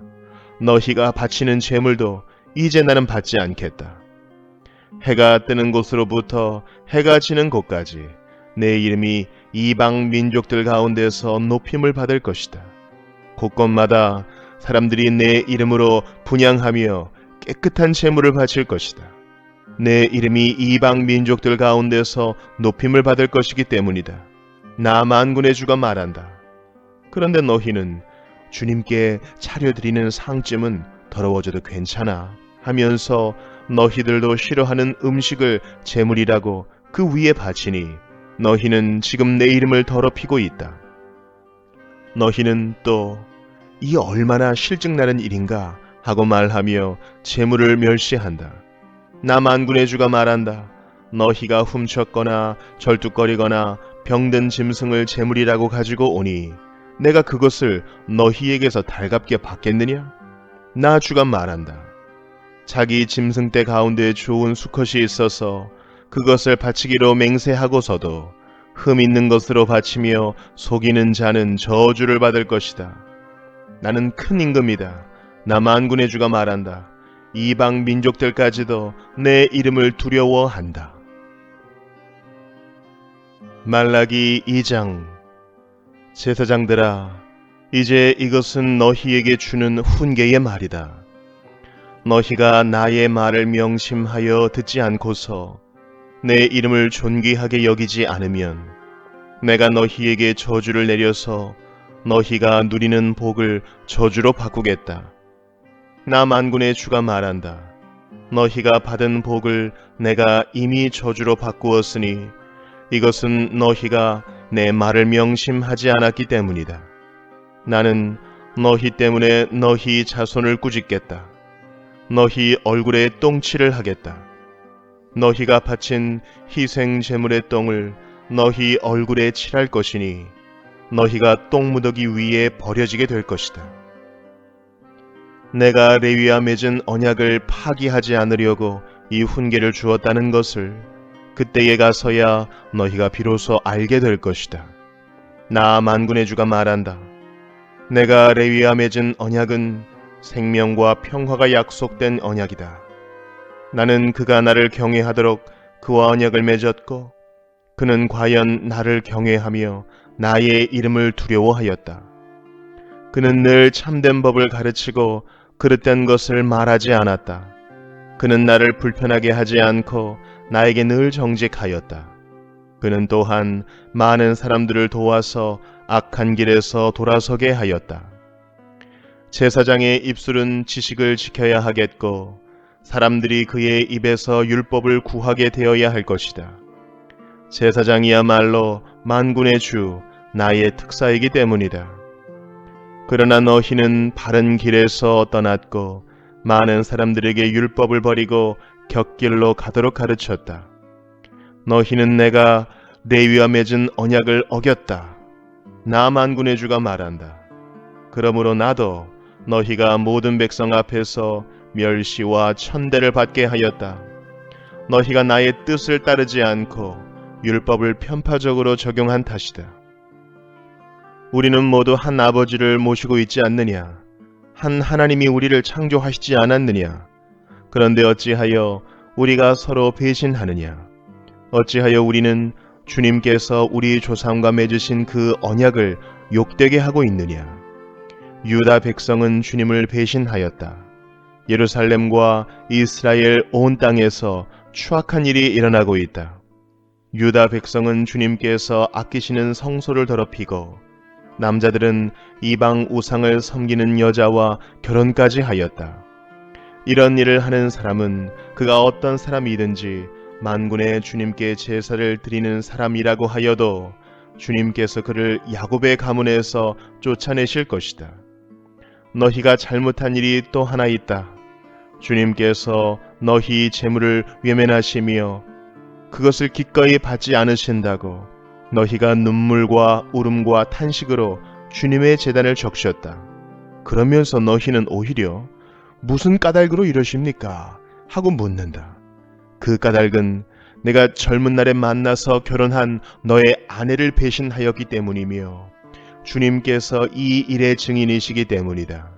S1: 너희가 바치는 제물도 이제 나는 받지 않겠다. 해가 뜨는 곳으로부터 해가 지는 곳까지 내 이름이 이방 민족들 가운데서 높임을 받을 것이다. 곳곳마다 사람들이 내 이름으로 분향하며 깨끗한 제물을 바칠 것이다. 내 이름이 이방 민족들 가운데서 높임을 받을 것이기 때문이다. 나 만군의 주가 말한다. 그런데 너희는 주님께 차려드리는 상쯤은 더러워져도 괜찮아 하면서 너희들도 싫어하는 음식을 제물이라고 그 위에 바치니 너희는 지금 내 이름을 더럽히고 있다. 너희는 또 이 얼마나 실증나는 일인가 하고 말하며 제물을 멸시한다. 나 만군의 주가 말한다. 너희가 훔쳤거나 절뚝거리거나 병든 짐승을 제물이라고 가지고 오니 내가 그것을 너희에게서 달갑게 받겠느냐? 나 주가 말한다. 자기 짐승떼 가운데 좋은 수컷이 있어서 그것을 바치기로 맹세하고서도 흠 있는 것으로 바치며 속이는 자는 저주를 받을 것이다. 나는 큰 임금이다. 나 만군의 주가 말한다. 이방 민족들까지도 내 이름을 두려워한다. 말라기 2장. 제사장들아, 이제 이것은 너희에게 주는 훈계의 말이다. 너희가 나의 말을 명심하여 듣지 않고서 내 이름을 존귀하게 여기지 않으면 내가 너희에게 저주를 내려서 너희가 누리는 복을 저주로 바꾸겠다. 나 만군의 주가 말한다. 너희가 받은 복을 내가 이미 저주로 바꾸었으니 이것은 너희가 내 말을 명심하지 않았기 때문이다. 나는 너희 때문에 너희 자손을 꾸짖겠다. 너희 얼굴에 똥칠을 하겠다. 너희가 바친 희생 제물의 똥을 너희 얼굴에 칠할 것이니 너희가 똥무더기 위에 버려지게 될 것이다. 내가 레위와 맺은 언약을 파기하지 않으려고 이 훈계를 주었다는 것을 그때에 가서야 너희가 비로소 알게 될 것이다. 나 만군의 주가 말한다. 내가 레위와 맺은 언약은 생명과 평화가 약속된 언약이다. 나는 그가 나를 경외하도록 그와 언약을 맺었고 그는 과연 나를 경외하며 나의 이름을 두려워하였다. 그는 늘 참된 법을 가르치고 그릇된 것을 말하지 않았다. 그는 나를 불편하게 하지 않고 나에게 늘 정직하였다. 그는 또한 많은 사람들을 도와서 악한 길에서 돌아서게 하였다. 제사장의 입술은 지식을 지켜야 하겠고 사람들이 그의 입에서 율법을 구하게 되어야 할 것이다. 제사장이야말로 만군의 주 나의 특사이기 때문이다. 그러나 너희는 바른 길에서 떠났고 많은 사람들에게 율법을 버리고 곁길로 가도록 가르쳤다. 너희는 내가 레위와 맺은 언약을 어겼다. 나 만군의 주가 말한다. 그러므로 나도 너희가 모든 백성 앞에서 멸시와 천대를 받게 하였다. 너희가 나의 뜻을 따르지 않고 율법을 편파적으로 적용한 탓이다. 우리는 모두 한 아버지를 모시고 있지 않느냐? 한 하나님이 우리를 창조하시지 않았느냐? 그런데 어찌하여 우리가 서로 배신하느냐? 어찌하여 우리는 주님께서 우리 조상과 맺으신 그 언약을 욕되게 하고 있느냐? 유다 백성은 주님을 배신하였다. 예루살렘과 이스라엘 온 땅에서 추악한 일이 일어나고 있다. 유다 백성은 주님께서 아끼시는 성소를 더럽히고 남자들은 이방 우상을 섬기는 여자와 결혼까지 하였다. 이런 일을 하는 사람은 그가 어떤 사람이든지 만군의 주님께 제사를 드리는 사람이라고 하여도 주님께서 그를 야곱의 가문에서 쫓아내실 것이다. 너희가 잘못한 일이 또 하나 있다. 주님께서 너희 재물을 외면하시며 그것을 기꺼이 받지 않으신다고 너희가 눈물과 울음과 탄식으로 주님의 제단을 적셨다. 그러면서 너희는 오히려 무슨 까닭으로 이러십니까? 하고 묻는다. 그 까닭은 내가 젊은 날에 만나서 결혼한 너의 아내를 배신하였기 때문이며 주님께서 이 일의 증인이시기 때문이다.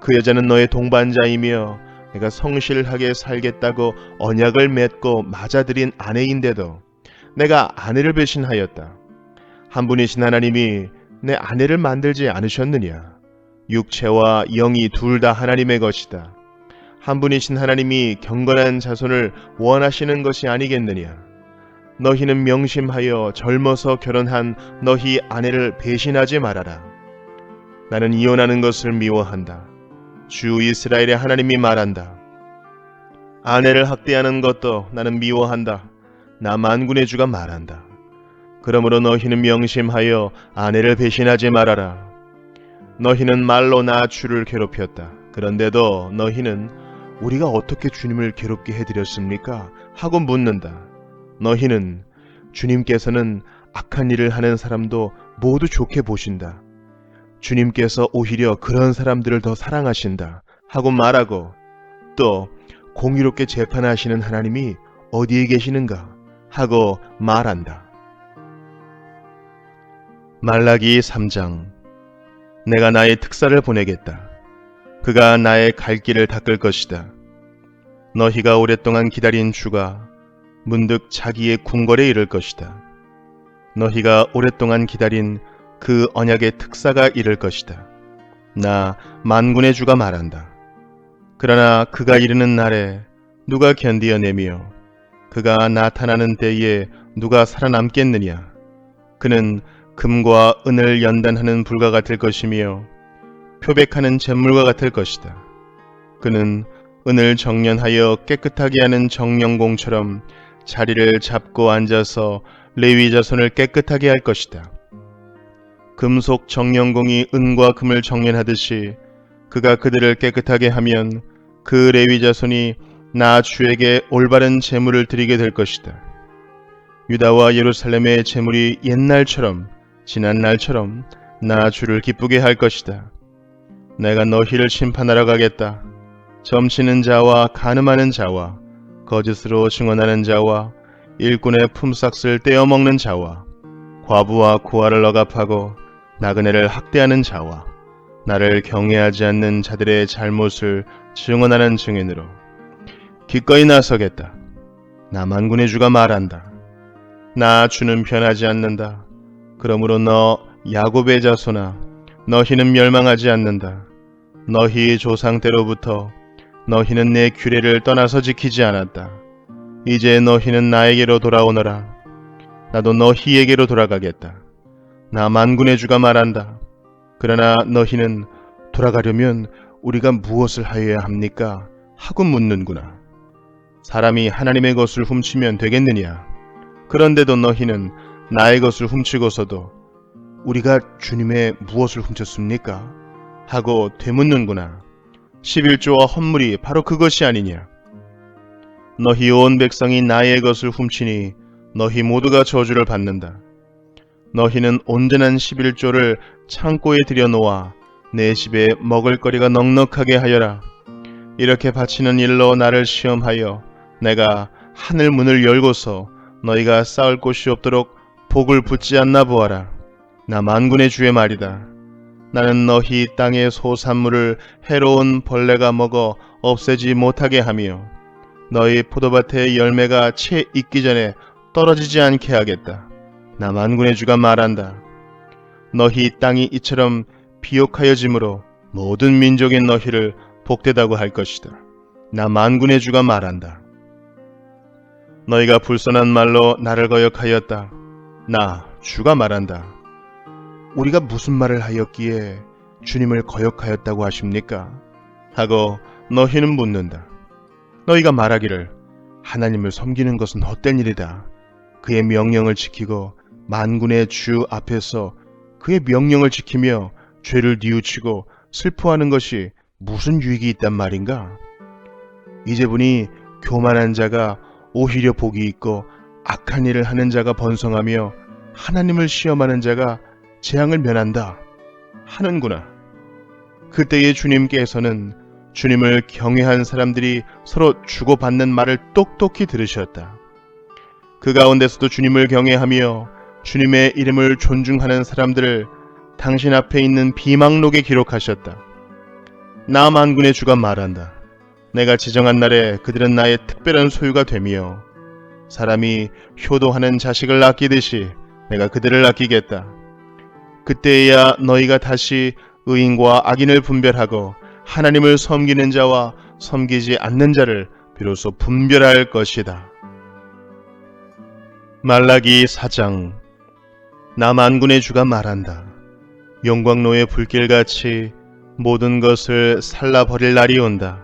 S1: 그 여자는 너의 동반자이며 내가 성실하게 살겠다고 언약을 맺고 맞아들인 아내인데도 내가 아내를 배신하였다. 한 분이신 하나님이 내 아내를 만들지 않으셨느냐? 육체와 영이 둘 다 하나님의 것이다. 한 분이신 하나님이 경건한 자손을 원하시는 것이 아니겠느냐? 너희는 명심하여 젊어서 결혼한 너희 아내를 배신하지 말아라. 나는 이혼하는 것을 미워한다. 주 이스라엘의 하나님이 말한다. 아내를 학대하는 것도 나는 미워한다. 나 만군의 주가 말한다. 그러므로 너희는 명심하여 아내를 배신하지 말아라. 너희는 말로 나 주를 괴롭혔다. 그런데도 너희는 우리가 어떻게 주님을 괴롭게 해드렸습니까? 하고 묻는다. 너희는 주님께서는 악한 일을 하는 사람도 모두 좋게 보신다. 주님께서 오히려 그런 사람들을 더 사랑하신다. 하고 말하고 또 공의롭게 재판하시는 하나님이 어디에 계시는가? 하고 말한다. 말라기 3장. 내가 나의 특사를 보내겠다. 그가 나의 갈 길을 닦을 것이다. 너희가 오랫동안 기다린 주가 문득 자기의 궁궐에 이를 것이다. 너희가 오랫동안 기다린 그 언약의 특사가 이를 것이다. 나 만군의 주가 말한다. 그러나 그가 이르는 날에 누가 견디어내며 그가 나타나는 때에 누가 살아남겠느냐? 그는 금과 은을 연단하는 불과 같을 것이며 표백하는 잿물과 같을 것이다. 그는 은을 정련하여 깨끗하게 하는 정령공처럼 자리를 잡고 앉아서 레위 자손을 깨끗하게 할 것이다. 금속 정령공이 은과 금을 정련하듯이 그가 그들을 깨끗하게 하면 그 레위 자손이 나 주에게 올바른 제물을 드리게 될 것이다. 유다와 예루살렘의 제물이 옛날처럼 지난 날처럼 나 주를 기쁘게 할 것이다. 내가 너희를 심판하러 가겠다. 점치는 자와 간음하는 자와 거짓으로 증언하는 자와 일꾼의 품삯을 떼어먹는 자와 과부와 고아를 억압하고 나그네를 학대하는 자와 나를 경외하지 않는 자들의 잘못을 증언하는 증인으로 기꺼이 나서겠다. 나 만군의 주가 말한다. 나 주는 변하지 않는다. 그러므로 너 야곱의 자손아, 너희는 멸망하지 않는다. 너희 조상 때로부터 너희는 내 규례를 떠나서 지키지 않았다. 이제 너희는 나에게로 돌아오너라. 나도 너희에게로 돌아가겠다. 나 만군의 주가 말한다. 그러나 너희는 돌아가려면 우리가 무엇을 하여야 합니까? 하고 묻는구나. 사람이 하나님의 것을 훔치면 되겠느냐? 그런데도 너희는 나의 것을 훔치고서도 우리가 주님의 무엇을 훔쳤습니까? 하고 되묻는구나. 11조와 헌물이 바로 그것이 아니냐? 너희 온 백성이 나의 것을 훔치니 너희 모두가 저주를 받는다. 너희는 온전한 11조를 창고에 들여놓아 내 집에 먹을거리가 넉넉하게 하여라. 이렇게 바치는 일로 나를 시험하여 내가 하늘 문을 열고서 너희가 쌓을 곳이 없도록 복을 붓지 않나 보아라. 나 만군의 주의 말이다. 나는 너희 땅의 소산물을 해로운 벌레가 먹어 없애지 못하게 하며 너희 포도밭의 열매가 채 익기 전에 떨어지지 않게 하겠다. 나 만군의 주가 말한다. 너희 땅이 이처럼 비옥하여짐으로 모든 민족인 너희를 복되다고 할 것이다. 나 만군의 주가 말한다. 너희가 불선한 말로 나를 거역하였다. 나 주가 말한다. 우리가 무슨 말을 하였기에 주님을 거역하였다고 하십니까? 하고 너희는 묻는다. 너희가 말하기를 하나님을 섬기는 것은 헛된 일이다. 그의 명령을 지키고 만군의 주 앞에서 그의 명령을 지키며 죄를 뉘우치고 슬퍼하는 것이 무슨 유익이 있단 말인가? 이제 보니 교만한 자가 오히려 복이 있고 악한 일을 하는 자가 번성하며 하나님을 시험하는 자가 재앙을 면한다 하는구나. 그때의 주님께서는 주님을 경외한 사람들이 서로 주고받는 말을 똑똑히 들으셨다. 그 가운데서도 주님을 경외하며 주님의 이름을 존중하는 사람들을 당신 앞에 있는 비망록에 기록하셨다. 나 만군의 주가 말한다. 내가 지정한 날에 그들은 나의 특별한 소유가 되며 사람이 효도하는 자식을 아끼듯이 내가 그들을 아끼겠다. 그때에야 너희가 다시 의인과 악인을 분별하고 하나님을 섬기는 자와 섬기지 않는 자를 비로소 분별할 것이다. 말라기 4장. 나 만군의 주가 말한다. 용광로의 불길같이 모든 것을 살라버릴 날이 온다.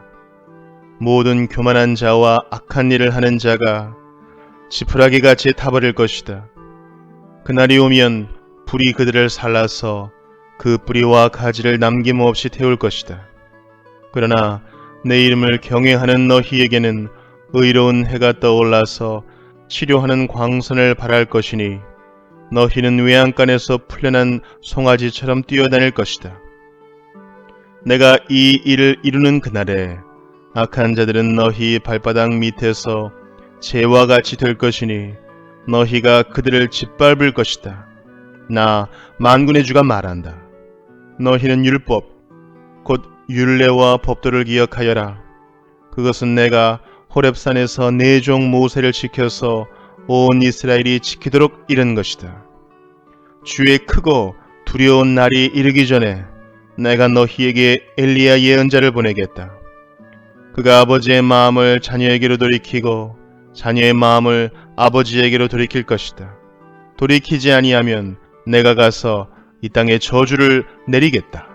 S1: 모든 교만한 자와 악한 일을 하는 자가 지푸라기같이 타버릴 것이다. 그날이 오면 불이 그들을 살라서 그 뿌리와 가지를 남김없이 태울 것이다. 그러나 내 이름을 경외하는 너희에게는 의로운 해가 떠올라서 치료하는 광선을 발할 것이니 너희는 외양간에서 풀려난 송아지처럼 뛰어다닐 것이다. 내가 이 일을 이루는 그날에 악한 자들은 너희 발바닥 밑에서 재와 같이 될 것이니 너희가 그들을 짓밟을 것이다. 나 만군의 주가 말한다. 너희는 율법 곧 율례와 법도를 기억하여라. 그것은 내가 호렙산에서 내 종 모세를 지켜서 온 이스라엘이 지키도록 이른 것이다. 주의 크고 두려운 날이 이르기 전에 내가 너희에게 엘리야 예언자를 보내겠다. 그가 아버지의 마음을 자녀에게로 돌이키고 자녀의 마음을 아버지에게로 돌이킬 것이다. 돌이키지 아니하면 내가 가서 이 땅에 저주를 내리겠다.